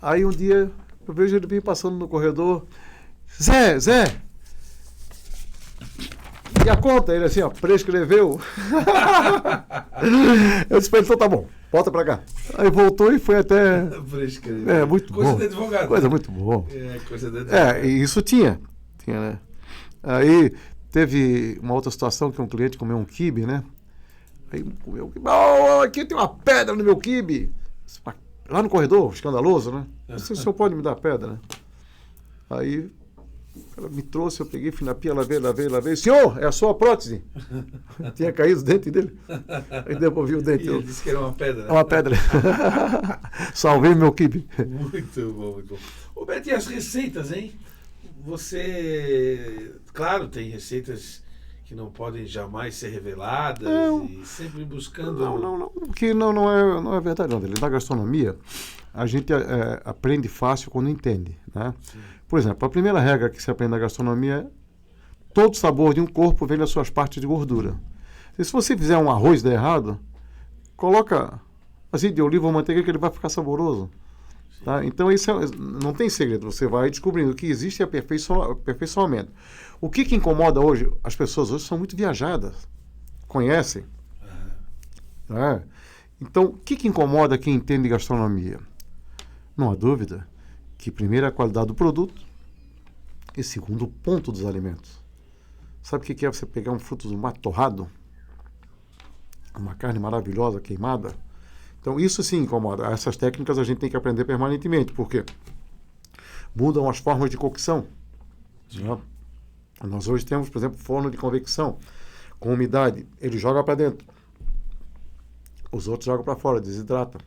Aí um dia eu vejo ele vir passando no corredor. Zé! E a conta? Ele assim, prescreveu. Eu disse para ele, então tá bom, volta para cá. Aí voltou e foi até... Prescreveu. Muito coisa bom. de advogado. Coisa muito boa. Coisa de advogado. E isso tinha, né? Aí teve uma outra situação que um cliente comeu um quibe, né? Aí comeu um quibe. Aqui tem uma pedra no meu quibe. Lá no corredor, escandaloso, né? Não sei se o senhor pode me dar a pedra, né? Aí ela me trouxe, eu peguei, fui na pia, lavei. Senhor, é a sua prótese. Tinha caído o dente dele. Aí devolvi o dente. E ele disse que era uma pedra. É uma pedra. Salvei meu quibe. Muito bom, muito bom. Ô, Beto, e as receitas, hein? Você, claro, tem receitas que não podem jamais ser reveladas e sempre buscando... Não. Porque não é verdade, não. Na gastronomia, a gente aprende fácil quando entende, né? Sim. Por exemplo, a primeira regra que se aprende na gastronomia é todo sabor de um corpo vem das suas partes de gordura. E se você fizer um arroz e der errado, coloca azeite de oliva ou manteiga que ele vai ficar saboroso. Tá? Então, isso não tem segredo. Você vai descobrindo que existe aperfeiçoamento. O que incomoda hoje? As pessoas hoje são muito viajadas. Conhecem. Então, o que incomoda quem entende de gastronomia? Não há dúvida que, primeiro, é a qualidade do produto e, segundo, o ponto dos alimentos. Sabe o que é você pegar um fruto do mar torrado? Uma carne maravilhosa, queimada? Então, isso sim incomoda. Essas técnicas a gente tem que aprender permanentemente, porque mudam as formas de cocção. Né? Nós hoje temos, por exemplo, forno de convecção, com umidade. Ele joga para dentro. Os outros jogam para fora, desidratam.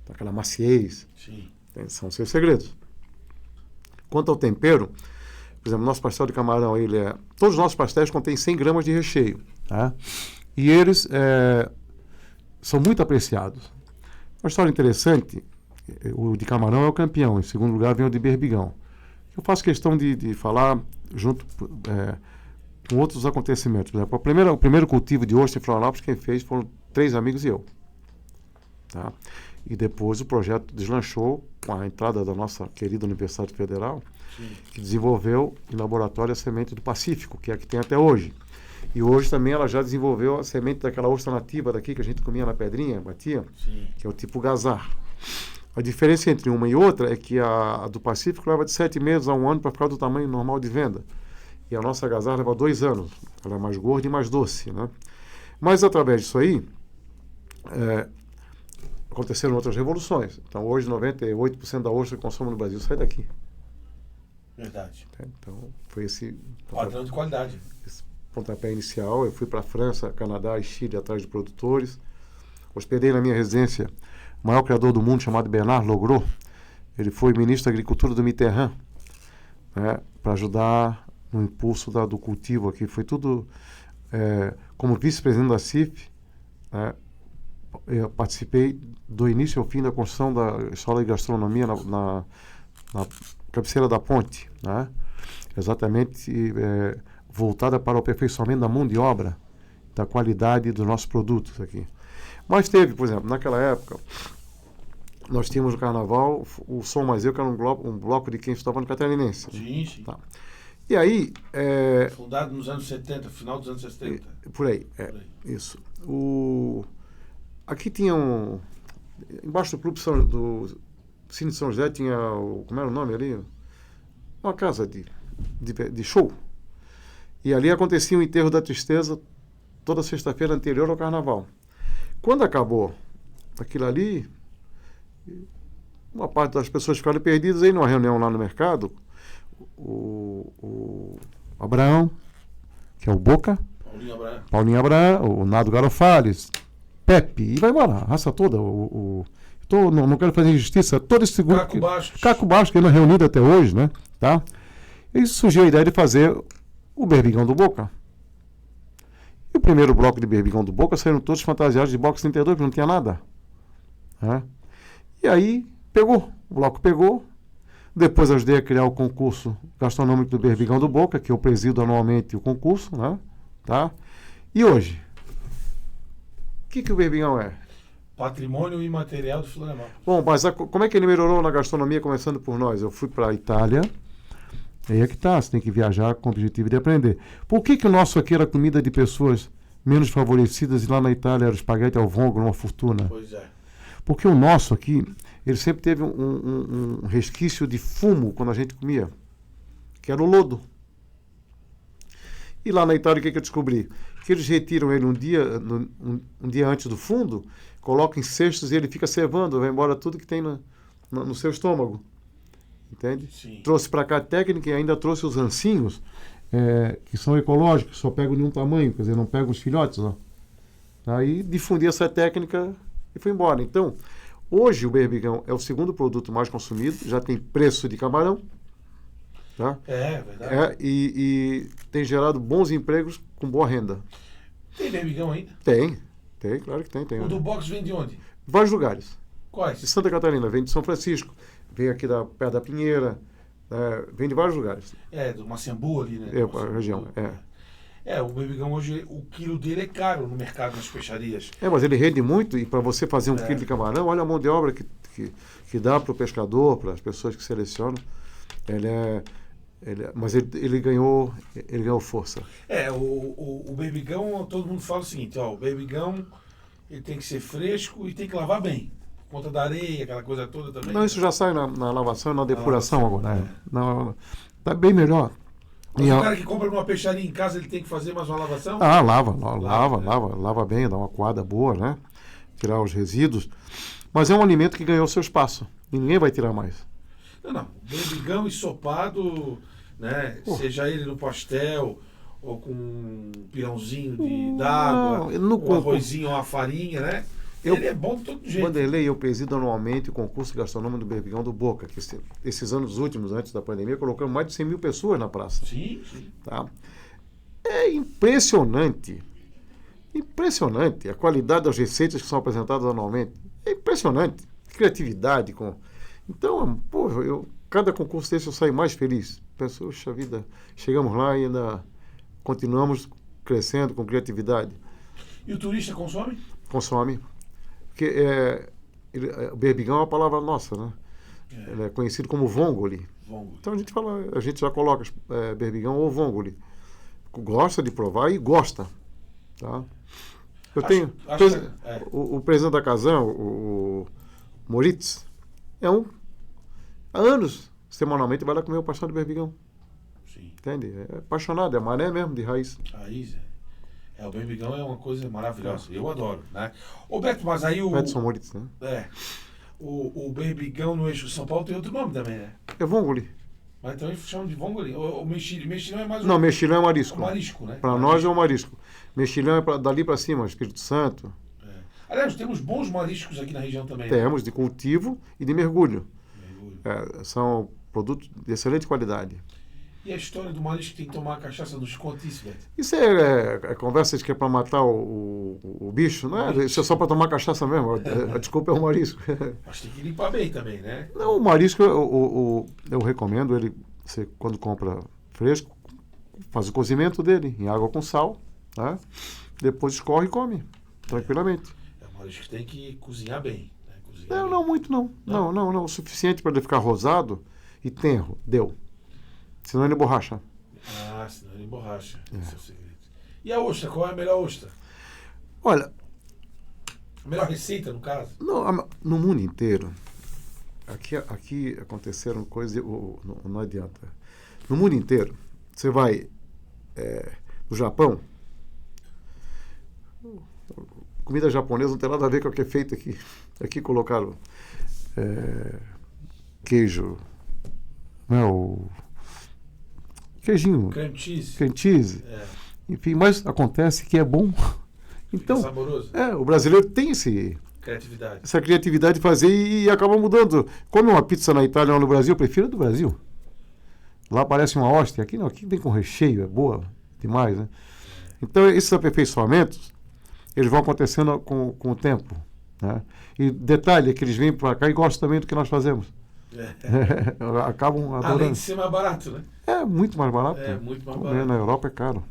Aquela maciez. Sim. São seus segredos. Quanto ao tempero, por exemplo, nosso pastel de camarão, todos os nossos pastéis contêm 100 gramas de recheio. Tá? E eles são muito apreciados. Uma história interessante, o de camarão é o campeão, em segundo lugar vem o de berbigão. Eu faço questão de falar junto com outros acontecimentos. Por exemplo, o primeiro cultivo de ostra em Florianópolis, quem fez foram 3 amigos e eu. Tá? E depois o projeto deslanchou com a entrada da nossa querida Universidade Federal, sim, que desenvolveu em laboratório a semente do Pacífico, que é a que tem até hoje. E hoje também ela já desenvolveu a semente daquela ostra nativa daqui, que a gente comia na pedrinha, batia, sim, que é o tipo gazar. A diferença entre uma e outra é que a do Pacífico leva de 7 meses a 1 ano para ficar do tamanho normal de venda. E a nossa gazar leva 2 anos. Ela é mais gorda e mais doce, né? Mas através disso aí, aconteceram outras revoluções. Então, hoje, 98% da ostra que consome no Brasil sai daqui. Verdade. Então, foi esse padrão de qualidade. Esse pontapé inicial. Eu fui para a França, Canadá e Chile atrás de produtores. Hospedei na minha residência o maior criador do mundo, chamado Bernard Logros. Ele foi ministro da Agricultura do Mitterrand, né, para ajudar no impulso do cultivo aqui. Foi tudo como vice-presidente da CIF, né. Eu participei do início ao fim da construção da escola de gastronomia na cabeceira da ponte, né? Exatamente voltada para o aperfeiçoamento da mão de obra, da qualidade dos nossos produtos aqui. Mas teve, por exemplo, naquela época, nós tínhamos no Carnaval o Som Mais Eu, que era um bloco de quem estava no Catarinense. Sim, sim. Tá. E aí... fundado nos anos 70, final dos anos 70. Por aí, isso. Aqui tinha embaixo do clube do Cine São José tinha como era o nome ali? Uma casa de show. E ali acontecia o enterro da tristeza toda sexta-feira anterior ao Carnaval. Quando acabou aquilo ali, uma parte das pessoas ficaram perdidas aí numa reunião lá no mercado. O Abraão, que é o Boca, Paulinho Abraão, o Nado Garofales, Pepe, e vai embora, a raça toda. Não quero fazer injustiça, todo esse grupo. Caco Bastos, que ainda é reunido até hoje, né? Tá? E surgiu a ideia de fazer o Berbigão do Boca. E o primeiro bloco de Berbigão do Boca saíram todos fantasiados de boxe 32, porque não tinha nada. Né? E aí, o bloco pegou. Depois ajudei a criar o concurso gastronômico do Berbigão do Boca, que eu presido anualmente o concurso, né? Tá? E hoje? O que o Berbigão é? Patrimônio imaterial do Florianópolis. Bom, mas como é que ele melhorou na gastronomia, começando por nós? Eu fui para a Itália, aí é que tá, você tem que viajar com o objetivo de aprender. Por que o nosso aqui era comida de pessoas menos favorecidas e lá na Itália era espaguete ao vongole, uma fortuna? Pois é. Porque o nosso aqui, ele sempre teve um resquício de fumo quando a gente comia, que era o lodo. E lá na Itália, o que eu descobri? Que eles retiram ele um dia antes do fundo, colocam em cestos e ele fica cevando, vai embora tudo que tem no seu estômago. Entende? Sim. Trouxe para cá a técnica e ainda trouxe os ancinhos, que são ecológicos, só pegam de um tamanho, quer dizer, não pegam os filhotes. Ó. Aí difundi essa técnica e foi embora. Então, hoje o Berbigão é o segundo produto mais consumido, já tem preço de camarão. Tá? É verdade. E tem gerado bons empregos com boa renda. Tem Berbigão ainda? Tem, claro que tem. O do box vem de onde? Vários lugares. Quais? De Santa Catarina, vem de São Francisco, vem aqui perto da Pinheira, vem de vários lugares. Do Macembu ali, né? A região, o Berbigão hoje, o quilo dele é caro no mercado, nas peixarias. Mas ele rende muito e para você fazer 1 quilo de camarão, olha a mão de obra que dá para o pescador, para as pessoas que selecionam. Mas ele ganhou força. O Berbigão, todo mundo fala o seguinte, o Berbigão ele tem que ser fresco e tem que lavar bem. Por conta da areia, aquela coisa toda também. Não, isso já sai na lavação e na depuração lavação, agora. Não, tá bem melhor. Mas o cara que compra numa peixaria em casa, ele tem que fazer mais uma lavação? Lava bem, dá uma coada boa, né? Tirar os resíduos. Mas é um alimento que ganhou seu espaço. E ninguém vai tirar mais. Não. Berbigão ensopado, né? Seja ele no pastel, ou com um pirãozinho d'água, um arrozinho ou uma farinha, né? Ele é bom de todo jeito. Vanderlei, eu presido anualmente o concurso gastronômico do Berbigão do Boca, que esses anos últimos, antes da pandemia, colocamos mais de 100 mil pessoas na praça. Sim. Tá? É impressionante a qualidade das receitas que são apresentadas anualmente. É impressionante. Criatividade. Então, cada concurso desse eu saio mais feliz. Penso, puxa vida, chegamos lá e ainda continuamos crescendo com criatividade. E o turista consome? Consome. Porque o berbigão é uma palavra nossa, né? Ele é conhecido como vongole. Então a gente já coloca berbigão ou vongole. Gosta de provar e gosta. Tá? O presidente da Casan, o Moritz, há anos, semanalmente, vai lá comer o pastel de berbigão. Sim. Entende? É apaixonado, é mané mesmo, de raiz. Raiz, o berbigão é uma coisa maravilhosa. Eu adoro, né? Ô Beto, mas aí o... Edson Moritz, né? O berbigão no eixo São Paulo tem outro nome também, né? É vongole. Mas então eles chamam de vongole. O mexilhão é mais Não, mexilhão é marisco. O marisco, né? Para nós é o marisco. Mexilhão é dali para cima, Espírito Santo. Aliás, temos bons mariscos aqui na região também. Temos, de cultivo e de mergulho. São produtos de excelente qualidade. E a história do marisco que tem que tomar cachaça nos conta isso, Beto? Isso é conversa de que é para matar o bicho, não é? Isso é só para tomar cachaça mesmo. A desculpa é o marisco. Mas tem que limpar bem também, né? Não, o marisco eu recomendo ele, você quando compra fresco, faz o cozimento dele em água com sal, né? Depois escorre e come, tranquilamente. O marisco tem que cozinhar bem. Né? Não muito não. Não. O suficiente para ele ficar rosado e tenro, deu. Senão ele borracha. Senão ele borracha. Esse é o segredo. E a ostra? Qual é a melhor ostra? Olha... A melhor receita, no caso? No mundo inteiro. Aqui aconteceram coisas... Não adianta. No mundo inteiro, você vai no Japão, comida japonesa não tem nada a ver com o que é feito aqui. Aqui colocaram queijo... Queijinho. Cream cheese. Enfim, mas acontece que é bom. Então, saboroso. O brasileiro tem essa criatividade de fazer e acaba mudando. Come uma pizza na Itália ou no Brasil, eu prefiro a do Brasil. Lá parece uma hóstia. Aqui não, aqui vem com recheio, é boa demais, né? Então, esses aperfeiçoamentos, eles vão acontecendo com o tempo. Né? E detalhe é que eles vêm para cá e gostam também do que nós fazemos. Acabam adorando. Além de ser mais barato, né? É muito mais barato. Muito mais barato. Na Europa é caro.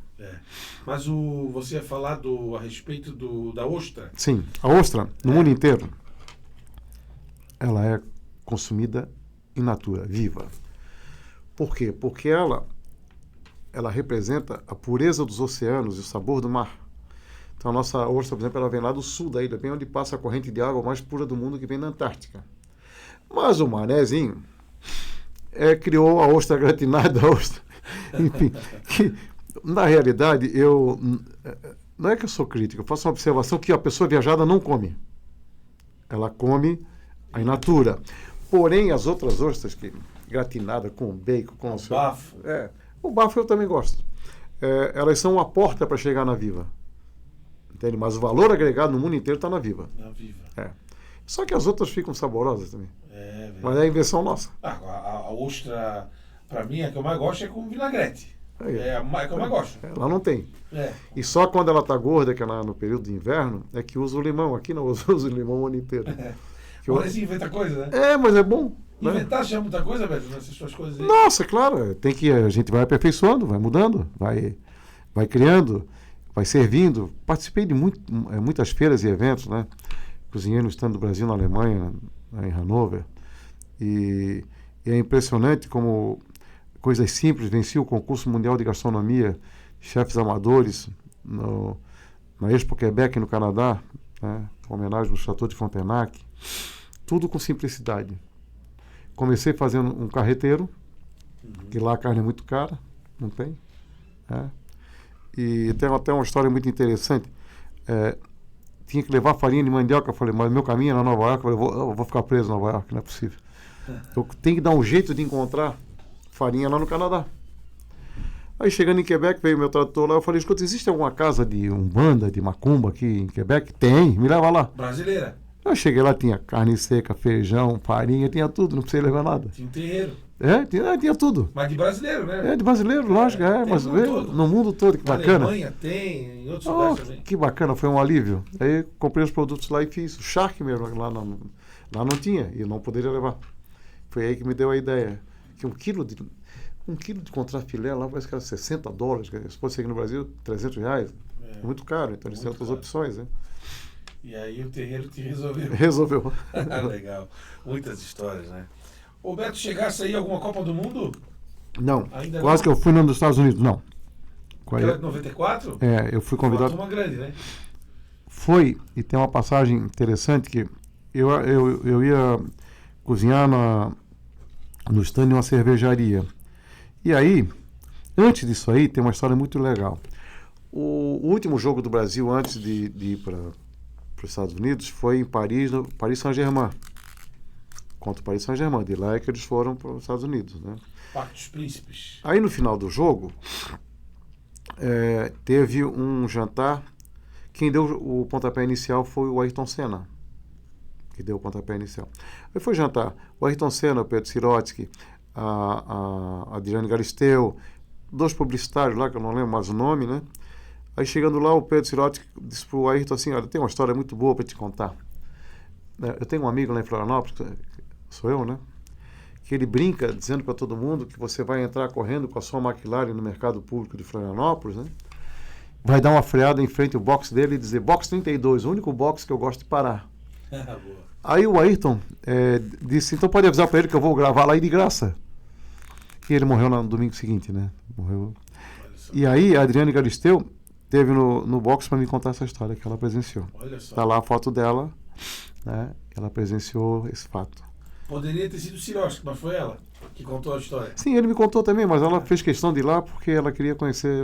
Mas você ia falar a respeito da ostra? Sim, a ostra, no mundo inteiro, ela é consumida in natura, viva. Por quê? Porque ela representa a pureza dos oceanos e o sabor do mar. Então a nossa ostra, por exemplo, ela vem lá do sul da ilha, bem onde passa a corrente de água mais pura do mundo, que vem na Antártica. Mas o manezinho criou a ostra gratinada, enfim, que, na realidade, não é que eu sou crítico, eu faço uma observação que a pessoa viajada não come. Ela come a in natura. Porém, as outras ostras, gratinada com bacon, com... O bafo. O bafo eu também gosto. Elas são uma porta para chegar na viva. Entende? Mas o valor agregado no mundo inteiro está na viva. Na viva. Só que as outras ficam saborosas também. Mas é a invenção nossa. A ostra, para mim, a que eu mais gosto é com vinagrete. É a que eu mais gosto. Ela não tem. E só quando ela está gorda, que é no período de inverno, é que usa o limão. Aqui não usa o limão o ano inteiro. Parece inventa coisa, né? Mas é bom. Inventar já é muita coisa, Beto, nessas suas coisas aí. Nossa, claro. A gente vai aperfeiçoando, vai mudando, vai criando, vai servindo. Participei de muitas feiras e eventos, né? Cozinhei no stand do Brasil, na Alemanha, em Hannover. E é impressionante como coisas simples venciam o concurso mundial de gastronomia, chefes amadores, na Expo Quebec, no Canadá, né? Homenagem ao Chateau de Frontenac. Tudo com simplicidade. Comecei fazendo um carreteiro, que lá a carne é muito cara, não tem. Né? E tem até uma história muito interessante. Tinha que levar farinha de mandioca. Eu falei, mas meu caminho é na Nova York. Eu falei, eu vou ficar preso em Nova York, não é possível. Eu tenho que dar um jeito de encontrar farinha lá no Canadá. Aí chegando em Quebec, veio meu tradutor lá, eu falei, escuta, existe alguma casa de umbanda, de macumba aqui em Quebec? Tem, me leva lá. Brasileira. Eu cheguei lá, tinha carne seca, feijão, farinha, tinha tudo, não precisei levar nada. Tinha um terreiro. Tinha tudo. Mas de brasileiro, né? De brasileiro, lógico, mas no mundo todo, que Na bacana. Alemanha tem, em outros lugares também. Que bacana, foi um alívio. Aí comprei os produtos lá e fiz. O charque mesmo, lá não tinha, e não poderia levar. Foi aí que me deu a ideia. Que um quilo de contrafilé lá parece que era $60. Se fosse aqui no Brasil, R$300. É muito caro, então eles têm outras opções, né? E aí o terreiro te resolveu. Resolveu. Legal. Muitas histórias, né? Ô Beto, chegasse aí alguma Copa do Mundo? Não. Ainda quase não? que eu fui nos Estados Unidos, não. Aquela de 94? Eu fui convidado. Uma grande, né? Foi, e tem uma passagem interessante que eu ia cozinhar no stand de uma cervejaria. E aí, antes disso aí, tem uma história muito legal. O último jogo do Brasil antes de ir para os Estados Unidos foi em Paris, no Paris Saint-Germain. Contra o Paris Saint-Germain. De lá é que eles foram para os Estados Unidos, né? Parque dos Príncipes. Aí no final do jogo, teve um jantar. Quem deu o pontapé inicial foi o Ayrton Senna. Que deu o pontapé inicial. Aí foi jantar. O Ayrton Senna, o Pedro Sirotsky, a Adriane Galisteu, 2 publicitários lá, que eu não lembro mais o nome, né? Aí chegando lá, o Pedro Sirotsky disse para o Ayrton assim, olha, tem uma história muito boa para te contar. Eu tenho um amigo lá em Florianópolis, sou eu, né? Que ele brinca dizendo para todo mundo que você vai entrar correndo com a sua McLaren no mercado público de Florianópolis, né? Vai dar uma freada em frente ao box dele e dizer, box 32, o único box que eu gosto de parar. Aí o Ayrton disse, então pode avisar para ele que eu vou gravar lá e de graça. E ele morreu no domingo seguinte, né? Morreu. E aí a Adriane Galisteu teve no box para me contar essa história que ela presenciou. Olha só. Tá lá a foto dela, né? Ela presenciou esse fato. Poderia ter sido o Sirotsky, mas foi ela que contou a história. Sim, ele me contou também, mas ela fez questão de ir lá porque ela queria conhecer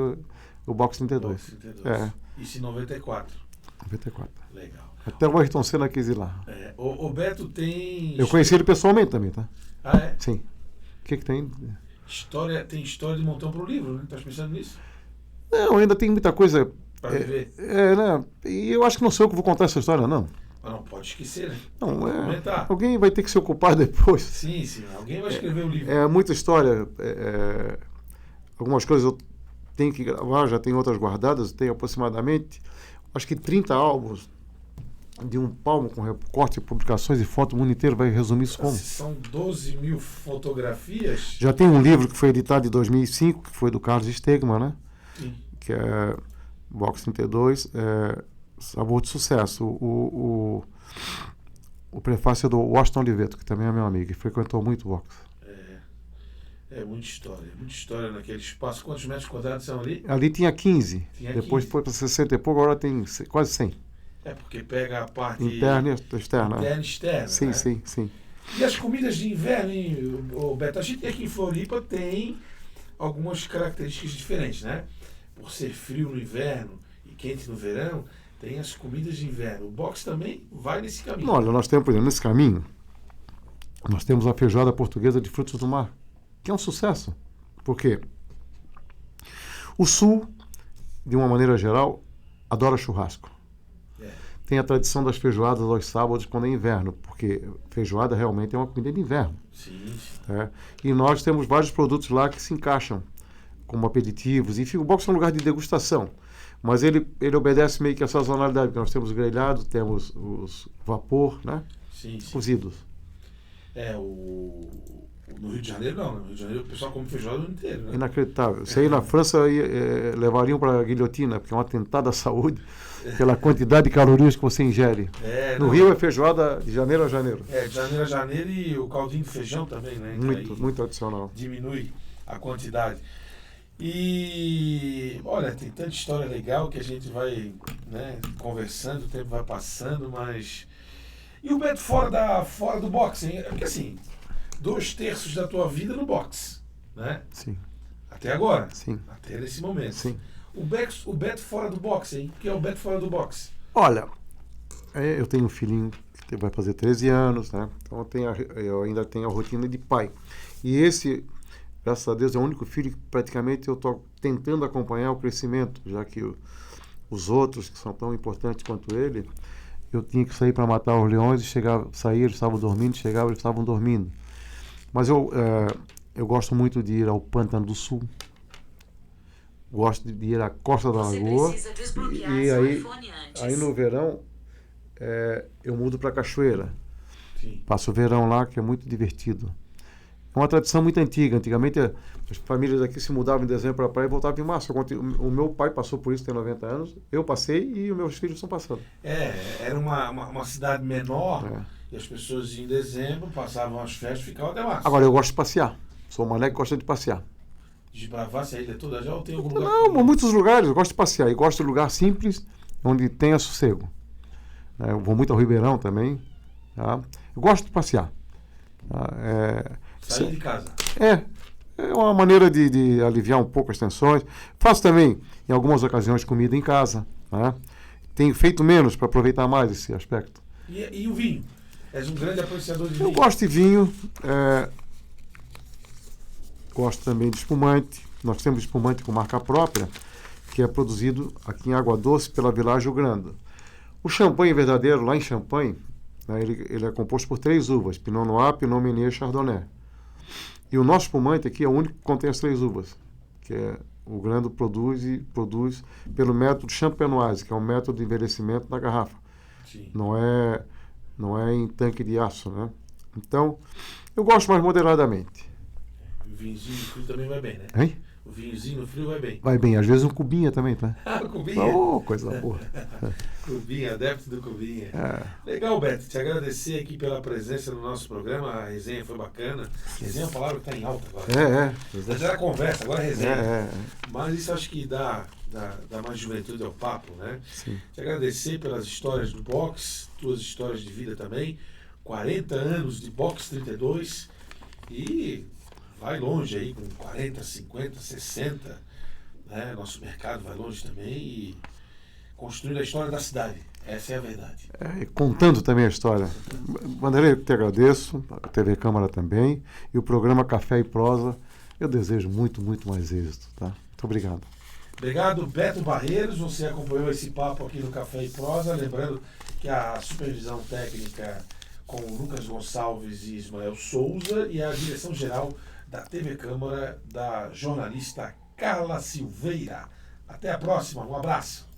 o box 32. Box 32. Isso em 94. 94. Legal. Até o Ayrton Senna quis ir lá. O Beto tem... Eu conheci ele pessoalmente também, tá? Ah, é? Sim. O que tem? Tem história de montão para o livro, né? Estás pensando nisso? Não, ainda tem muita coisa... Para viver? Né? E eu acho que não sou eu que vou contar essa história, não. Mas não pode esquecer, né? Não, Comentar. alguém vai ter que se ocupar depois. Sim. Alguém vai escrever o livro. Muita história. Algumas coisas eu tenho que gravar, já tenho outras guardadas. Tenho aproximadamente, acho que 30 álbuns de um palmo com recorte, publicações e foto. O mundo inteiro vai resumir isso como? São 12 mil fotografias. Já tem um livro que foi editado em 2005, que foi do Carlos Stegman, né? Sim. Que é Box 32, Sabor de Sucesso. O prefácio é do Washington Oliveto, que também é meu amigo, e frequentou muito o box. Muita história naquele espaço. Quantos metros quadrados são ali? Ali tinha 15, depois 15. foi para 60 e pouco, agora tem quase 100. Porque pega a parte Interna e externa. interna e externa. Sim, né? sim. E as comidas de inverno, hein, Beto? A gente aqui em Floripa tem algumas características diferentes, né? Por ser frio no inverno e quente no verão, tem as comidas de inverno. O box também vai nesse caminho. Olha, nós temos, por exemplo, nesse caminho, nós temos a feijoada portuguesa de frutos do mar, que é um sucesso. Por quê? O Sul, de uma maneira geral, adora churrasco. Tem a tradição das feijoadas aos sábados quando é inverno, porque feijoada realmente é uma comida de inverno. Sim. E nós temos vários produtos lá que se encaixam como aperitivos. Enfim, o box é um lugar de degustação, mas ele obedece meio que a sazonalidade, porque nós temos o grelhado, temos os vapor, né? Sim. Cozidos. No Rio de Janeiro não. No Rio de Janeiro o pessoal come feijoada o ano inteiro, né? Inacreditável. Isso aí na França levariam para a guilhotina, porque é um atentado à saúde pela quantidade de calorias que você ingere. No Rio é feijoada de janeiro a janeiro. De janeiro a janeiro, e o caldinho de feijão também, né? Muito tradicional. Diminui a quantidade. E olha, tem tanta história legal que a gente vai, né, conversando, o tempo vai passando, mas. E o Beto fora do boxe, hein? Porque assim, 2/3 da tua vida no boxe, né? Sim. Até agora. Sim. Até nesse momento. Sim. O Beto fora do boxe, hein? O que é o Beto fora do boxe? Olha, eu tenho um filhinho que vai fazer 13 anos, né? Então eu ainda tenho a rotina de pai. E esse, graças a Deus, é o único filho que praticamente eu estou tentando acompanhar o crescimento, já que os outros, que são tão importantes quanto ele, eu tinha que sair para matar os leões e sair, eles estavam dormindo, chegava, eles estavam dormindo. Mas eu gosto muito de ir ao Pântano do Sul, gosto de ir à Costa da Lagoa, e aí no verão eu mudo para Cachoeira. Sim. Passo o verão lá, que é muito divertido. É uma tradição muito antiga. Antigamente as famílias aqui se mudavam em dezembro para a praia e voltavam em março. O meu pai passou por isso, tem 90 anos, eu passei e os meus filhos estão passando. Era uma cidade menor e as pessoas em dezembro passavam as festas e ficavam até março. Agora eu gosto de passear. Sou um mané que gosta de passear. Desbravar-se a ilha toda já ou tem algum lugar? Não, muitos lugares. Eu gosto de passear. E gosto de lugar simples, onde tenha sossego. Eu vou muito ao Ribeirão também. Tá? Eu gosto de passear. Sair de casa. É uma maneira de aliviar um pouco as tensões. Faço também, em algumas ocasiões, comida em casa. Né? Tenho feito menos para aproveitar mais esse aspecto. E o vinho? És um grande apreciador de vinho? Eu gosto de vinho. Gosto também de espumante. Nós temos espumante com marca própria, que é produzido aqui em Água Doce pela Village Grande. O champanhe verdadeiro, lá em Champagne, né, ele é composto por 3 uvas: Pinot Noir, Pinot Meunier e Chardonnay. E o nosso espumante aqui é o único que contém as 3 uvas, que o Grande produz pelo método champenoise, que é um método de envelhecimento na garrafa. Sim. Não é em tanque de aço, né? Então, eu gosto mais moderadamente. O vinhozinho no frio também vai bem, né? Hein? O vinhozinho no frio vai bem. Vai bem, às vezes um cubinha também, tá? Cubinha? Oh, coisa boa. Cubinha, adepto do Cubinha. Legal, Beto, te agradecer aqui pela presença no nosso programa. A resenha foi bacana. Resenha é uma palavra que está em alta agora. Antes era conversa, agora é resenha. Mas isso acho que dá mais juventude ao papo, né? Sim. Te agradecer pelas histórias do boxe, tuas histórias de vida também. 40 anos de boxe 32 e vai longe aí com 40, 50, 60, né? Nosso mercado vai longe também e construindo a história da cidade. Essa é a verdade. E contando também a história. Vanderlei, eu te agradeço, a TV Câmara também, e o programa Café e Prosa. Eu desejo muito, muito mais êxito, tá? Muito obrigado. Obrigado, Beto Barreiros. Você acompanhou esse papo aqui no Café e Prosa. Lembrando que a supervisão técnica com Lucas Gonçalves e Ismael Souza e a direção geral da TV Câmara, da jornalista Carla Silveira. Até a próxima, um abraço.